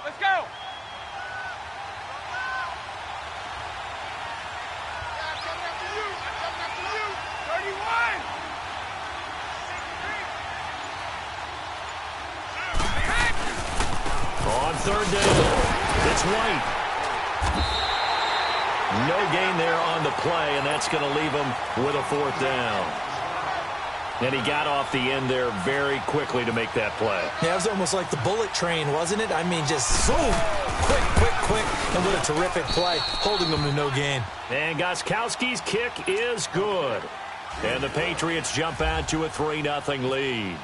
Speaker 2: Let's go.
Speaker 4: Coming after you. Coming after you.
Speaker 2: 31.
Speaker 1: On 3rd down, it's White. No gain there on the play, and that's going to leave him with a 4th down. And he got off the end there very quickly to make that play.
Speaker 3: Yeah, it was almost like the bullet train, wasn't it? I mean, just boom, quick, and what a terrific play, holding them to no gain.
Speaker 1: And Gostkowski's kick is good. And the Patriots jump out to a 3-0 lead.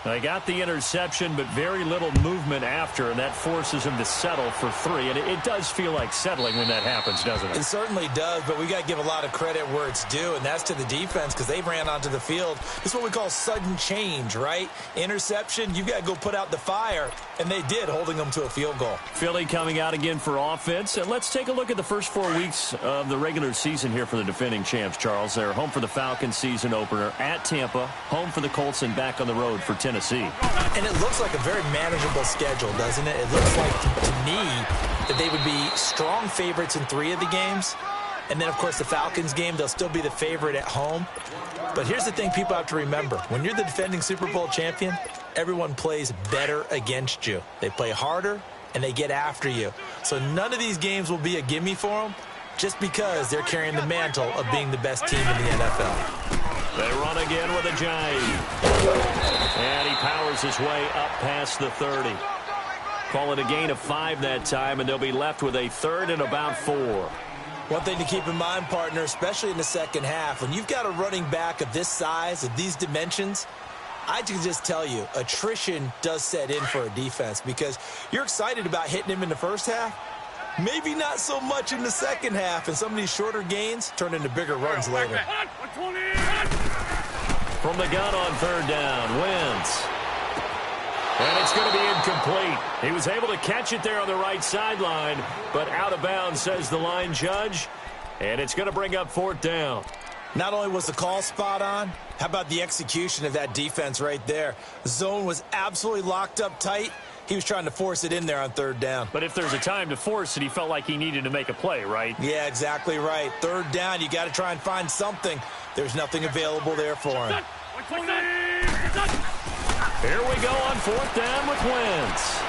Speaker 1: They got the interception, but very little movement after, and that forces him to settle for 3. And it does feel like settling when that happens, doesn't it?
Speaker 3: It certainly does, but we got to give a lot of credit where it's due, and that's to the defense because they ran onto the field. It's what we call sudden change, right? Interception, you got to go put out the fire, and they did, holding them to a field goal.
Speaker 1: Philly coming out again for offense. And let's take a look at the first 4 weeks of the regular season here for the defending champs, Charles. They're home for the Falcons season opener at Tampa, home for the Colts, and back on the road for Tennessee.
Speaker 3: And it looks like a very manageable schedule, doesn't it? It looks like, to me, that they would be strong favorites in 3 of the games. And then, of course, the Falcons game, they'll still be the favorite at home. But here's the thing people have to remember. When you're the defending Super Bowl champion, everyone plays better against you. They play harder, and they get after you. So none of these games will be a gimme for them just because they're carrying the mantle of being the best team in the NFL.
Speaker 1: They run again with a Giant. And he powers his way up past the 30. Call it a gain of 5 that time, and they'll be left with a 3rd and about 4.
Speaker 3: One thing to keep in mind, partner, especially in the second half, when you've got a running back of this size, of these dimensions, I can just tell you, attrition does set in for a defense because you're excited about hitting him in the first half. Maybe not so much in the second half, and some of these shorter gains turn into bigger runs later.
Speaker 1: From the gun on 3rd down, Wentz. And it's going to be incomplete. He was able to catch it there on the right sideline, but out of bounds, says the line judge. And it's going to bring up 4th down.
Speaker 3: Not only was the call spot on, how about the execution of that defense right there? The zone was absolutely locked up tight. He was trying to force it in there on 3rd down.
Speaker 1: But if there's a time to force it, he felt like he needed to make a play, right?
Speaker 3: Yeah, exactly right. 3rd down, you got to try and find something. There's nothing available there for him.
Speaker 1: Here we go on 4th down with Wentz.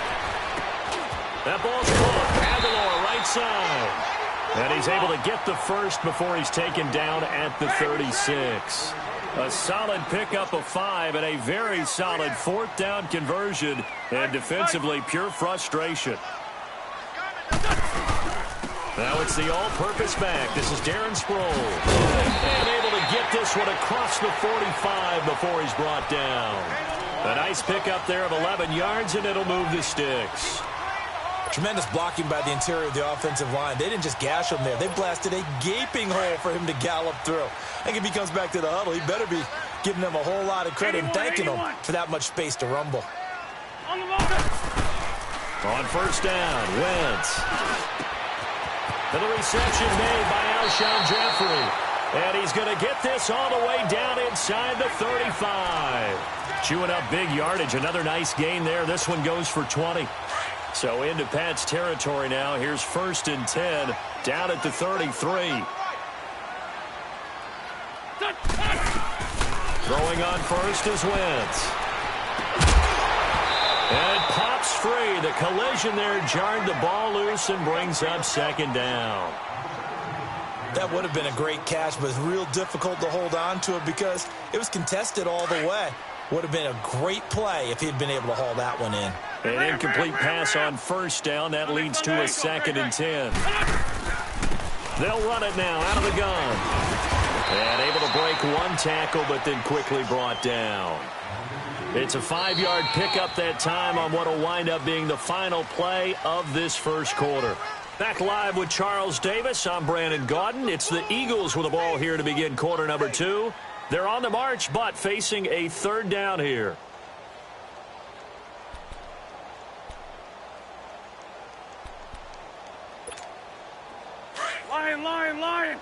Speaker 1: That ball's caught. Aguilar right side. And he's able to get the first before he's taken down at the 36. A solid pickup of 5 and a very solid 4th down conversion. And defensively, pure frustration. Now it's the all-purpose back. This is Darren Sproles. And able to get this one across the 45 before he's brought down. A nice pickup there of 11 yards, and it'll move the sticks.
Speaker 3: Tremendous blocking by the interior of the offensive line. They didn't just gash him there. They blasted a gaping hole for him to gallop through. I think if he comes back to the huddle, he better be giving them a whole lot of credit and thanking them for that much space to rumble.
Speaker 1: On 1st down, Wentz. And the reception made by Alshon Jeffrey. And he's going to get this all the way down inside the 35. Chewing up big yardage. Another nice gain there. This one goes for 20. So into Pat's territory now. Here's 1st and 10 down at the 33. Throwing on 1st is Wentz. And it pops free. The collision there jarred the ball loose and brings up 2nd down.
Speaker 3: That would have been a great catch, but it's real difficult to hold on to it because it was contested all the way. Would have been a great play if he'd been able to haul that one in.
Speaker 1: An incomplete pass on 1st down. That leads to a 2nd and 10. They'll run it now out of the gun. And able to break one tackle, but then quickly brought down. It's a 5-yard pickup that time on what will wind up being the final play of this first quarter. Back live with Charles Davis. I'm Brandon Gaudin. It's the Eagles with the ball here to begin quarter number 2. They're on the march, but facing a third down here.
Speaker 2: Lion, lion, lion.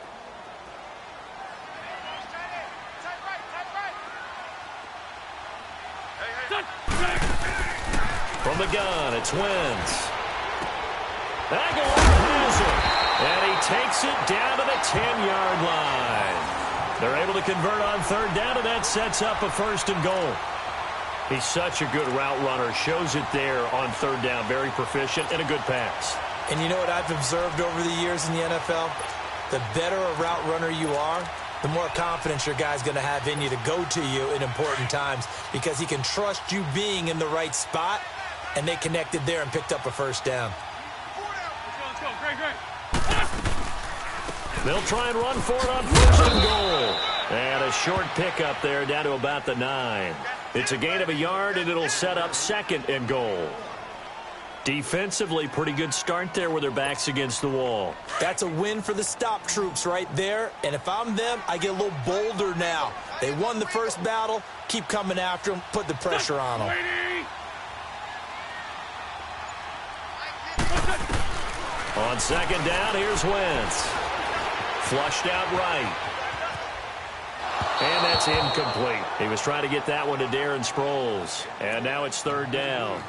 Speaker 1: From the gun, it's Wentz. Aguilar has it, and he takes it down to the 10-yard line. They're able to convert on third down, and that sets up a first and goal. He's such a good route runner. Shows it there on third down. Very proficient and a good pass.
Speaker 3: And you know what I've observed over the years in the NFL? The better a route runner you are, the more confidence your guy's going to have in you to go to you in important times because he can trust you being in the right spot, and they connected there and picked up a first down.
Speaker 2: Let's go. Great.
Speaker 1: They'll try and run for it on first and goal. And a short pickup there down to about the 9. It's a gain of a yard, and it'll set up second and goal. Defensively, pretty good start there with their backs against the wall.
Speaker 3: That's a win for the stop troops right there. And if I'm them, I get a little bolder now. They won the first battle. Keep coming after them. Put the pressure on them.
Speaker 1: On second down, here's Wentz. Flushed out right. And that's incomplete. He was trying to get that one to Darren Sproles. And now it's third down.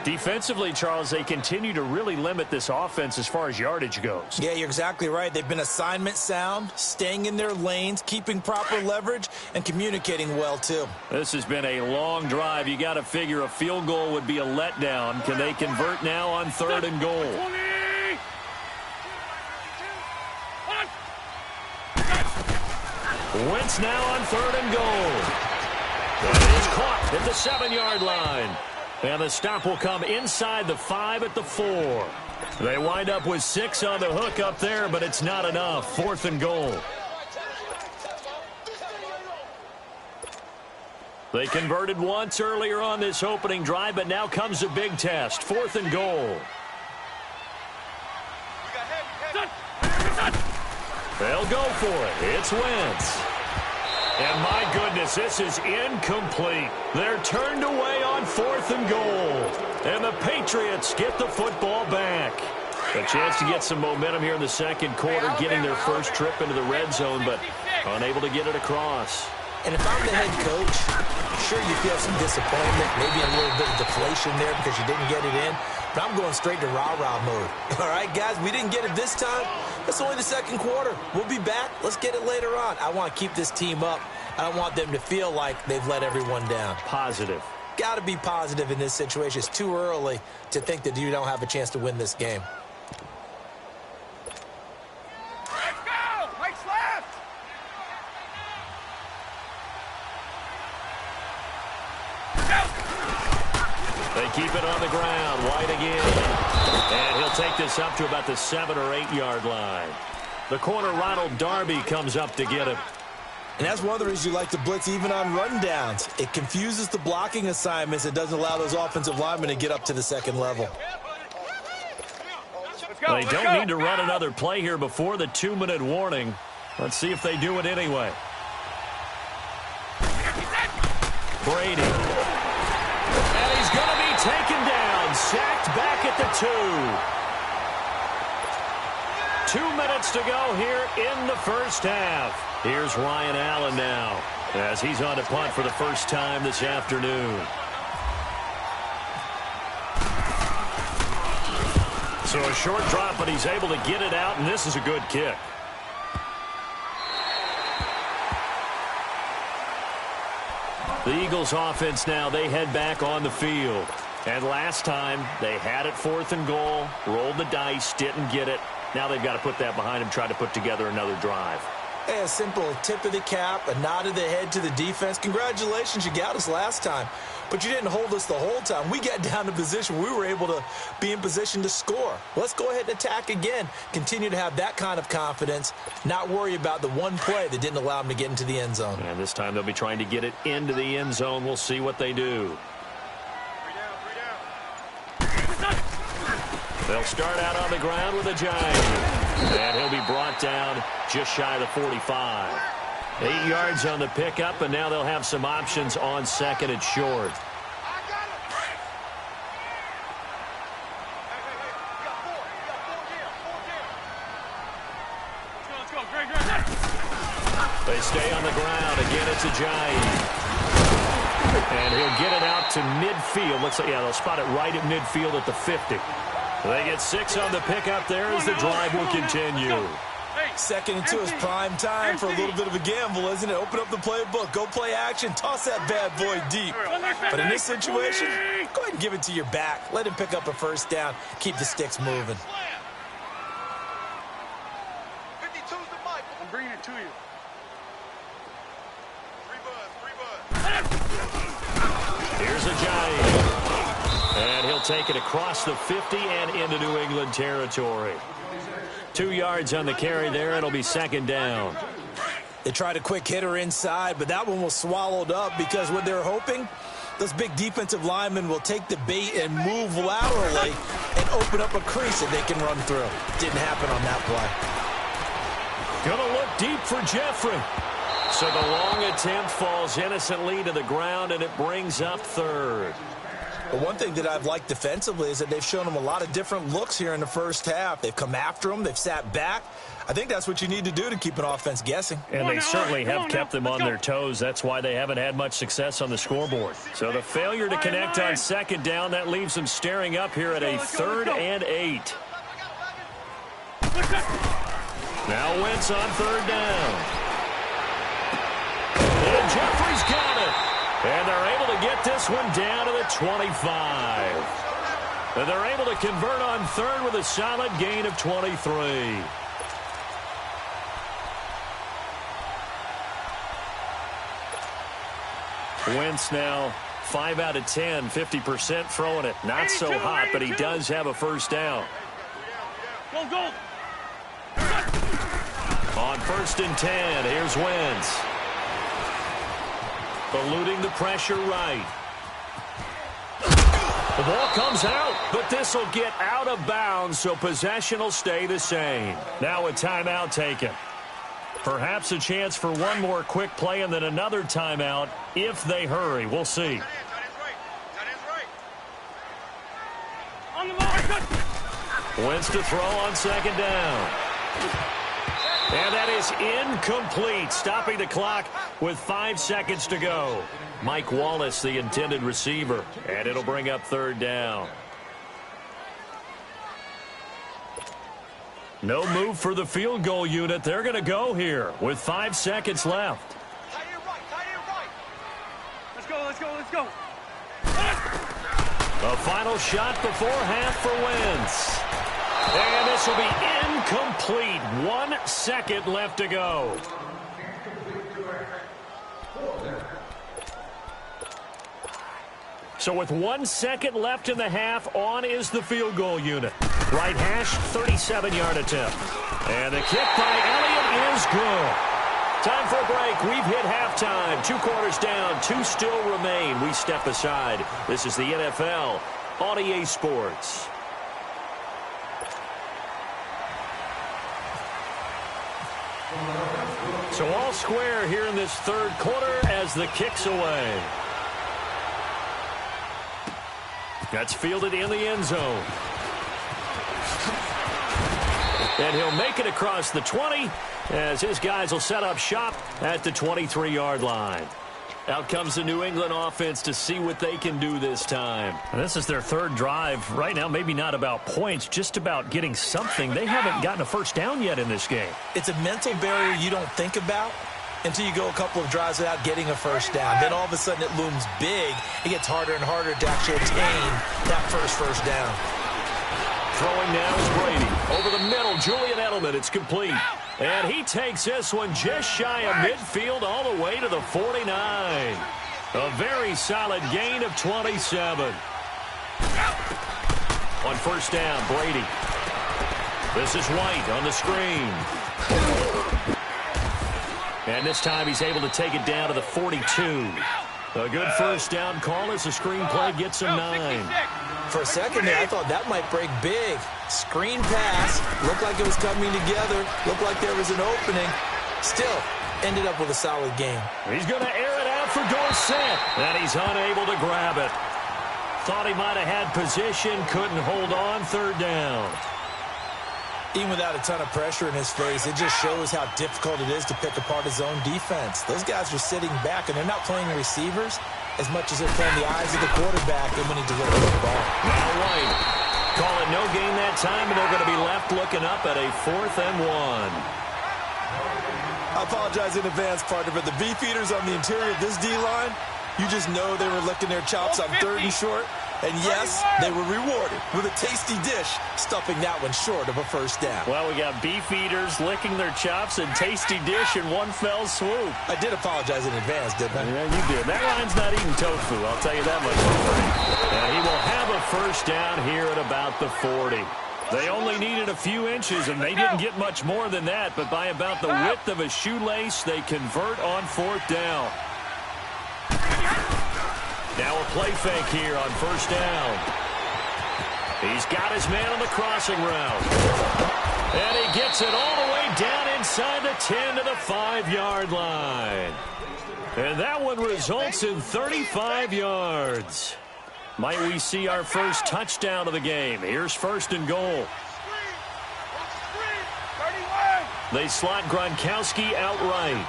Speaker 1: Defensively, Charles, they continue to really limit this offense as far as yardage goes.
Speaker 3: Yeah, you're exactly right. They've been assignment sound, staying in their lanes, keeping proper leverage, and communicating well, too.
Speaker 1: This has been a long drive. You got to figure a field goal would be a letdown. Can they convert now on third and goal? Wentz now on third and goal. And he's caught at the 7-yard line. And the stop will come inside the 5 at the 4. They wind up with 6 on the hook up there, but it's not enough. Fourth and goal. They converted once earlier on this opening drive, but now comes a big test. Fourth and goal. They'll go for it. It's Wentz. And my goodness, this is incomplete. They're turned away on fourth and goal. And the Patriots get the football back. A chance to get some momentum here in the second quarter, getting their first trip into the red zone, but unable to get it across.
Speaker 3: And if I'm the head coach, sure you feel some disappointment, maybe a little bit of deflation there because you didn't get it in. But I'm going straight to rah-rah mode. All right, guys, we didn't get it this time. It's only the second quarter. We'll be back. Let's get it later on. I want to keep this team up. I don't want them to feel like they've let everyone down.
Speaker 1: Positive.
Speaker 3: Got to be positive in this situation. It's too early to think that you don't have a chance to win this game.
Speaker 2: Let's go! Mike's left!
Speaker 1: They keep it on the ground. White again. And he'll take this up to about the 7 or 8 yard line. The corner, Ronald Darby, comes up to get him.
Speaker 3: And that's one of the reasons you like to blitz even on rundowns. It confuses the blocking assignments. It doesn't allow those offensive linemen to get up to the second level.
Speaker 1: They don't need to run another play here before the 2-minute warning. Let's see if they do it anyway. Brady. And he's going to be taken down. Sacked back at the 2. 2 minutes to go here in the first half. Here's Ryan Allen now as he's on to punt for the first time this afternoon. So a short drop, but he's able to get it out, and this is a good kick. The Eagles offense now, they head back on the field. And last time, they had it 4th and goal, rolled the dice, didn't get it. Now they've got to put that behind them, try to put together another drive.
Speaker 3: Hey, a simple tip of the cap, a nod of the head to the defense. Congratulations, you got us last time. But you didn't hold us the whole time. We got down to position. We were able to be in position to score. Let's go ahead and attack again. Continue to have that kind of confidence, not worry about the one play that didn't allow them to get into the end zone.
Speaker 1: And this time they'll be trying to get it into the end zone. We'll see what they do. They'll start out on the ground with a giant. And he'll be brought down just shy of the 45. 8 yards on the pickup, and now they'll have some options on second and short. They stay on the ground. Again, it's a giant. And he'll get it out to midfield. Looks like, yeah, they'll spot it right at midfield at the 50. They get 6 on the pickup there as the drive will continue.
Speaker 3: Second into his prime time for a little bit of a gamble, isn't it? Open up the playbook, go play action, toss that bad boy deep. But in this situation, go ahead and give it to your back. Let him pick up a first down. Keep the sticks moving.
Speaker 4: 52's the mic. I'm bringing it to you. 3 buzz.
Speaker 1: Here's a giant. And he'll take it across the 50 and into New England territory. 2 yards on the carry there. It'll be second down.
Speaker 3: They tried a quick hitter inside, but that one was swallowed up because what they're hoping, those big defensive linemen will take the bait and move laterally and open up a crease that they can run through. Didn't happen on that play.
Speaker 1: Gonna look deep for Jeffrey. So the long attempt falls innocently to the ground, and it brings up third.
Speaker 3: But one thing that I've liked defensively is that they've shown them a lot of different looks here in the first half. They've come after them. They've sat back. I think that's what you need to do to keep an offense guessing.
Speaker 1: And they certainly have kept them on their toes. That's why they haven't had much success on the scoreboard. So the failure to connect on second down, that leaves them staring up here at a 3rd and 8. Now Wentz on 3rd down. And Jeffrey's got it. And they're able to get this one down to the 25. And they're able to convert on 3rd with a solid gain of 23. Wentz now 5 out of 10, 50% throwing it. Not so hot, but he does have a first down.
Speaker 2: Go, go.
Speaker 1: On 1st and 10, here's Wentz. Eluding the pressure right. The ball comes out, but this will get out of bounds, so possession will stay the same. Now a timeout taken. Perhaps a chance for one more quick play and then another timeout if they hurry. We'll see. Wentz to throw on second down. And that is incomplete, stopping the clock with 5 seconds to go. Mike Wallace, the intended receiver, and it'll bring up 3rd down. No move for the field goal unit. They're going to go here with 5 seconds left.
Speaker 4: Tie it right, tie it right.
Speaker 2: Let's go, let's go, let's go.
Speaker 1: A final shot before half for Wentz. And this will be incomplete. 1 second left to go. So with 1 second left in the half, on is the field goal unit. Right hash, 37-yard attempt. And the kick by Elliott is good. Time for a break. We've hit halftime. 2 quarters down, 2 still remain. We step aside. This is the NFL on EA Sports. So all square here in this 3rd quarter as the kick's away. That's fielded in the end zone. And he'll make it across the 20 as his guys will set up shop at the 23-yard line. Out comes the New England offense to see what they can do this time. And this is their 3rd drive. Right now, maybe not about points, just about getting something. They haven't gotten a first down yet in this game.
Speaker 3: It's a mental barrier you don't think about until you go a couple of drives without getting a first down. Then all of a sudden it looms big. It gets harder and harder to actually attain that first down.
Speaker 1: Throwing now is Brady. Over the middle, Julian Edelman. It's complete. And he takes this one just shy of midfield all the way to the 49. A very solid gain of 27. On first down, Brady. This is White on the screen. And this time he's able to take it down to the 42. A good first down call as the screen play gets him 9.
Speaker 3: For a second there, I thought that might break big. Screen pass. Looked like it was coming together. Looked like there was an opening. Still, ended up with a solid game.
Speaker 1: He's going to air it out for Dorsett. And he's unable to grab it. Thought he might have had position. Couldn't hold on. Third down.
Speaker 3: Even without a ton of pressure in his face, it just shows how difficult it is to pick apart his own defense. Those guys are sitting back, and they're not playing receivers as much as they're playing the eyes of the quarterback and when he delivers the ball.
Speaker 1: Now White. Call it no gain that time, and they're going to be left looking up at a 4th and 1.
Speaker 3: I apologize in advance, partner, but the beefeaters on the interior of this D-line, you just know they were licking their chops on 3rd and short. And yes, they were rewarded with a tasty dish, stuffing that one short of a first down.
Speaker 1: Well, we got beef eaters licking their chops and tasty dish in one fell swoop.
Speaker 3: I did apologize in advance, didn't I?
Speaker 1: Yeah, you did. That line's not eating tofu, I'll tell you that much. And he will have a first down here at about the 40. They only needed a few inches, and they didn't get much more than that, but by about the width of a shoelace, they convert on 4th down. Now a play fake here on first down. He's got his man on the crossing route. And he gets it all the way down inside the 10 to the 5-yard line. And that one results in 35 yards. Might we see our first touchdown of the game? Here's 1st and goal. They slot Gronkowski outright.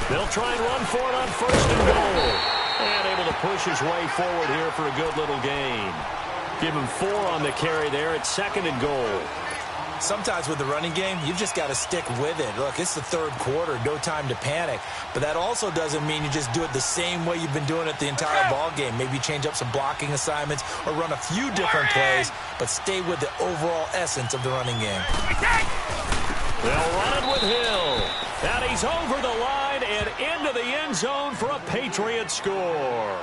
Speaker 1: They'll try and run for it on 1st and goal. And able to push his way forward here for a good little gain. Give him 4 on the carry there at 2nd and goal.
Speaker 3: Sometimes with the running game, you've just got to stick with it. Look, it's the 3rd quarter, no time to panic. But that also doesn't mean you just do it the same way you've been doing it the entire ball game. Maybe change up some blocking assignments or run a few different plays, but stay with the overall essence of the running game.
Speaker 1: They'll run it with Hill. And he's over the line and into the end zone for a Patriot score.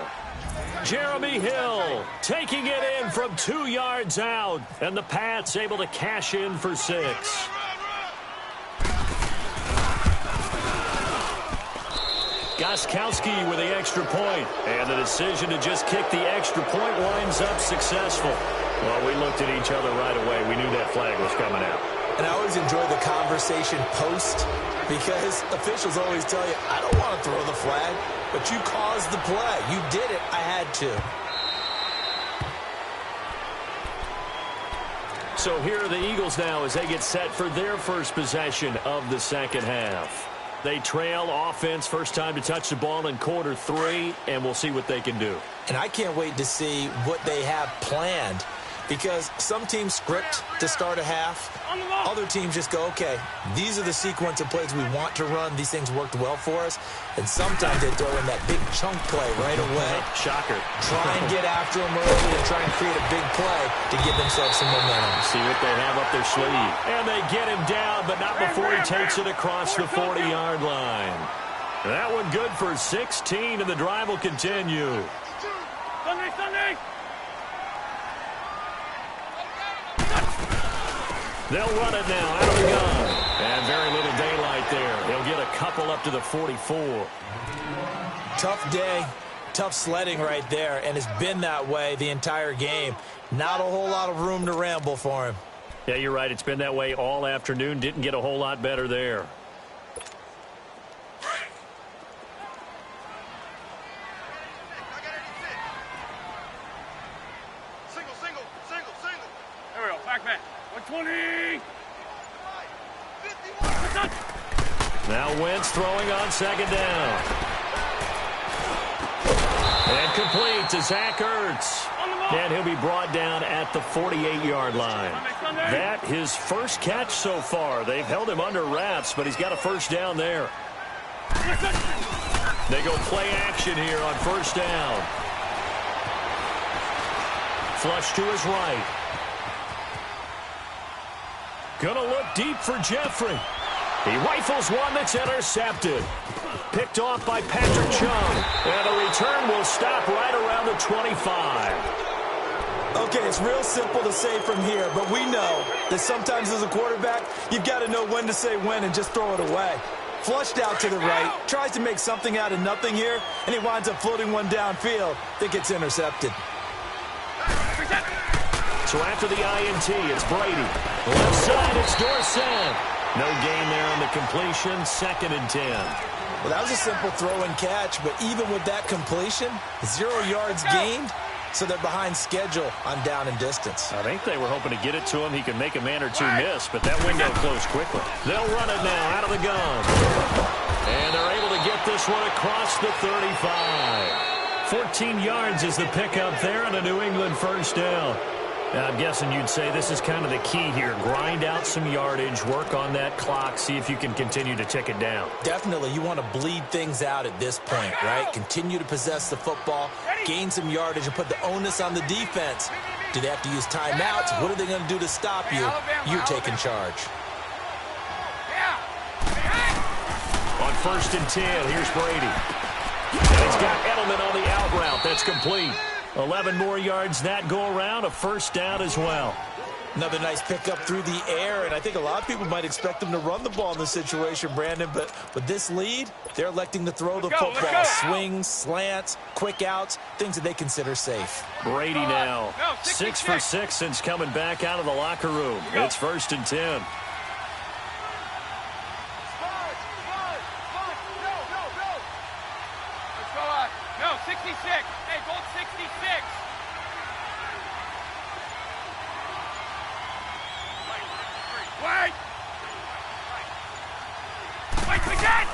Speaker 1: Jeremy Hill taking it in from 2 yards out. And the Pats able to cash in for 6. Gostkowski with the extra point. And the decision to just kick the extra point winds up successful. Well, we looked at each other right away. We knew that flag was coming out.
Speaker 3: And I always enjoy the conversation post because officials always tell you, I don't want to throw the flag, but you caused the play. You did it. I had to.
Speaker 1: So here are the Eagles now as they get set for their first possession of the second half. They trail offense, first time to touch the ball in quarter 3, and we'll see what they can do.
Speaker 3: And I can't wait to see what they have planned. Because some teams script to start a half. Other teams just go, okay, these are the sequence of plays we want to run. These things worked well for us. And sometimes they throw in that big chunk play right away.
Speaker 1: Shocker.
Speaker 3: Try and get after them early and try and create a big play to give themselves some momentum.
Speaker 1: See what they have up their sleeve. And they get him down, but not before he takes it across the 40-yard line. That one good for 16, and the drive will continue.
Speaker 2: Sunday!
Speaker 1: They'll run it now out of the gun. And very little daylight there. They'll get a couple up to the 44.
Speaker 3: Tough day, tough sledding right there, and it's been that way the entire game. Not a whole lot of room to ramble for him.
Speaker 1: Yeah, you're right. It's been that way all afternoon. Didn't get a whole lot better there.
Speaker 2: Single. There we go. Back. 120.
Speaker 1: Now Wentz throwing on second down. And complete to Zach Ertz. And he'll be brought down at the 48-yard line. That his first catch so far. They've held him under wraps, but he's got a first down there. They go play action here on first down. Flush to his right. Gonna look deep for Jeffrey. He rifles one that's intercepted. Picked off by Patrick Chung. And the return will stop right around the 25.
Speaker 3: Okay, it's real simple to say from here, but we know that sometimes as a quarterback, you've got to know when to say when and just throw it away. Flushed out to the right, tries to make something out of nothing here, and he winds up floating one downfield that gets intercepted.
Speaker 1: So after the INT, it's Brady. Left side, it's Dorsett. No gain there on the completion, 2nd and 10.
Speaker 3: Well, that was a simple throw and catch, but even with that completion, 0 yards gained, so they're behind schedule on down and distance.
Speaker 1: I think they were hoping to get it to him. He could make a man or two miss, but that window closed quickly. They'll run it now out of the gun. And they're able to get this one across the 35. 14 yards is the pickup there and a New England first down. Now, I'm guessing you'd say this is kind of the key here. Grind out some yardage, work on that clock, see if you can continue to tick it down.
Speaker 3: Definitely. You want to bleed things out at this point, right? Continue to possess the football, gain some yardage, and put the onus on the defense. Do they have to use timeouts? What are they going to do to stop you? You're taking charge.
Speaker 1: On 1st and 10, here's Brady. And he's got Edelman on the out route. That's complete. 11 more yards that go around, a first down as well.
Speaker 3: Another nice pickup through the air, and I think a lot of people might expect them to run the ball in this situation, Brandon, but with this lead, they're electing to throw the football. Swings, slants, quick outs, things that they consider safe.
Speaker 1: Brady now, 6 for 6 since coming back out of the locker room. It's 1st and 10.
Speaker 2: No, 66. Hey, go 66. Wait. Wait, again.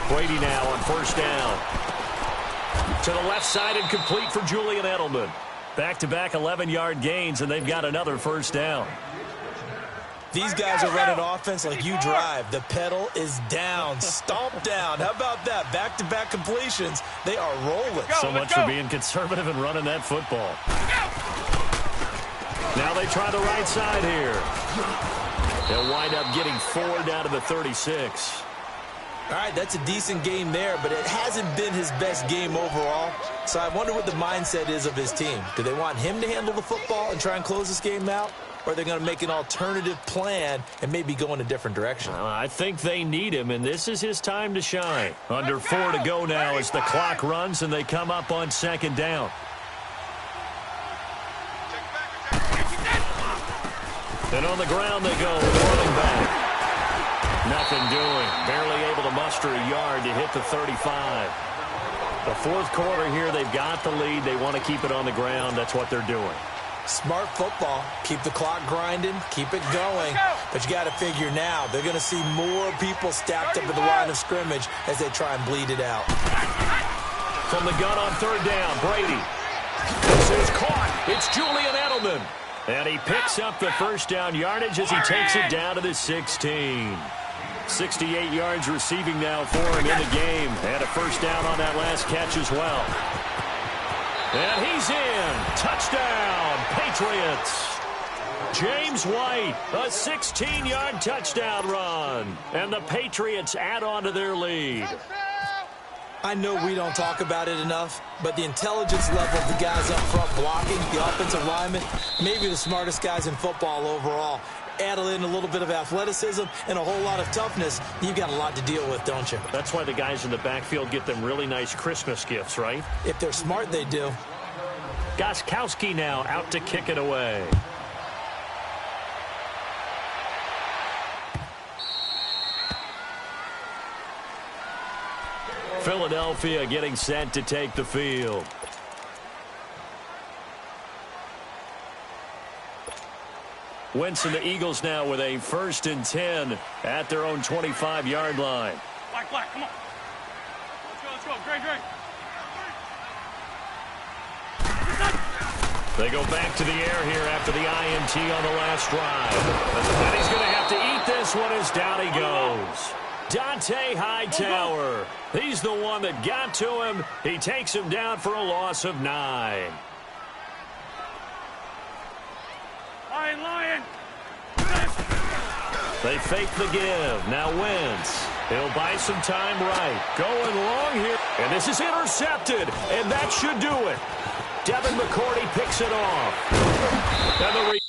Speaker 1: Brady now on 1st down. To the left side and complete for Julian Edelman. Back-to-back 11-yard gains, and they've got another first down.
Speaker 3: These guys are running offense like you drive. The pedal is down, stomp down. How about that? Back-to-back completions. They are rolling.
Speaker 1: So much for being conservative and running that football. Now they try the right side here. They'll wind up getting 4 down to the 36.
Speaker 3: All right, that's a decent game there, but it hasn't been his best game overall. So I wonder what the mindset is of his team. Do they want him to handle the football and try and close this game out? Or are they going to make an alternative plan and maybe go in a different direction?
Speaker 1: I think they need him, and this is his time to shine. Under 4 to go now as the clock runs, and they come up on 2nd down. And on the ground they go, running back. Nothing doing. Barely able to muster a yard to hit the 35. The 4th quarter here, they've got the lead. They want to keep it on the ground. That's what they're doing.
Speaker 3: Smart football. Keep the clock grinding. Keep it going. But you got to figure now, they're going to see more people stacked up at the line of scrimmage as they try and bleed it out.
Speaker 1: From the gun on 3rd down, Brady. This is caught. It's Julian Edelman. And he picks up the first down yardage as he takes it down to the 16. 68 yards receiving now for him in the game. And a first down on that last catch as well. And he's in. Touchdown, Patriots. James White, a 16-yard touchdown run. And the Patriots add on to their lead.
Speaker 3: I know we don't talk about it enough, but the intelligence level of the guys up front blocking, the offensive linemen, maybe the smartest guys in football overall. Add in a little bit of athleticism and a whole lot of toughness. You've got a lot to deal with, don't you?
Speaker 1: That's why the guys in the backfield get them really nice Christmas gifts, right?
Speaker 3: If they're smart, they do.
Speaker 1: Gostkowski now out to kick it away. Philadelphia getting set to take the field. Wentz and the Eagles now with a 1st and 10 at their own 25-yard line.
Speaker 2: Black, come on. Let's go. Great.
Speaker 1: They go back to the air here after the INT on the last drive. And he's going to have to eat this one as down he goes. Dante Hightower. He's the one that got to him. He takes him down for a loss of 9.
Speaker 2: Lion.
Speaker 1: They fake the give. Now Wentz. He'll buy some time right. Going long here. And this is intercepted. And that should do it. Devin McCourty picks it off. And the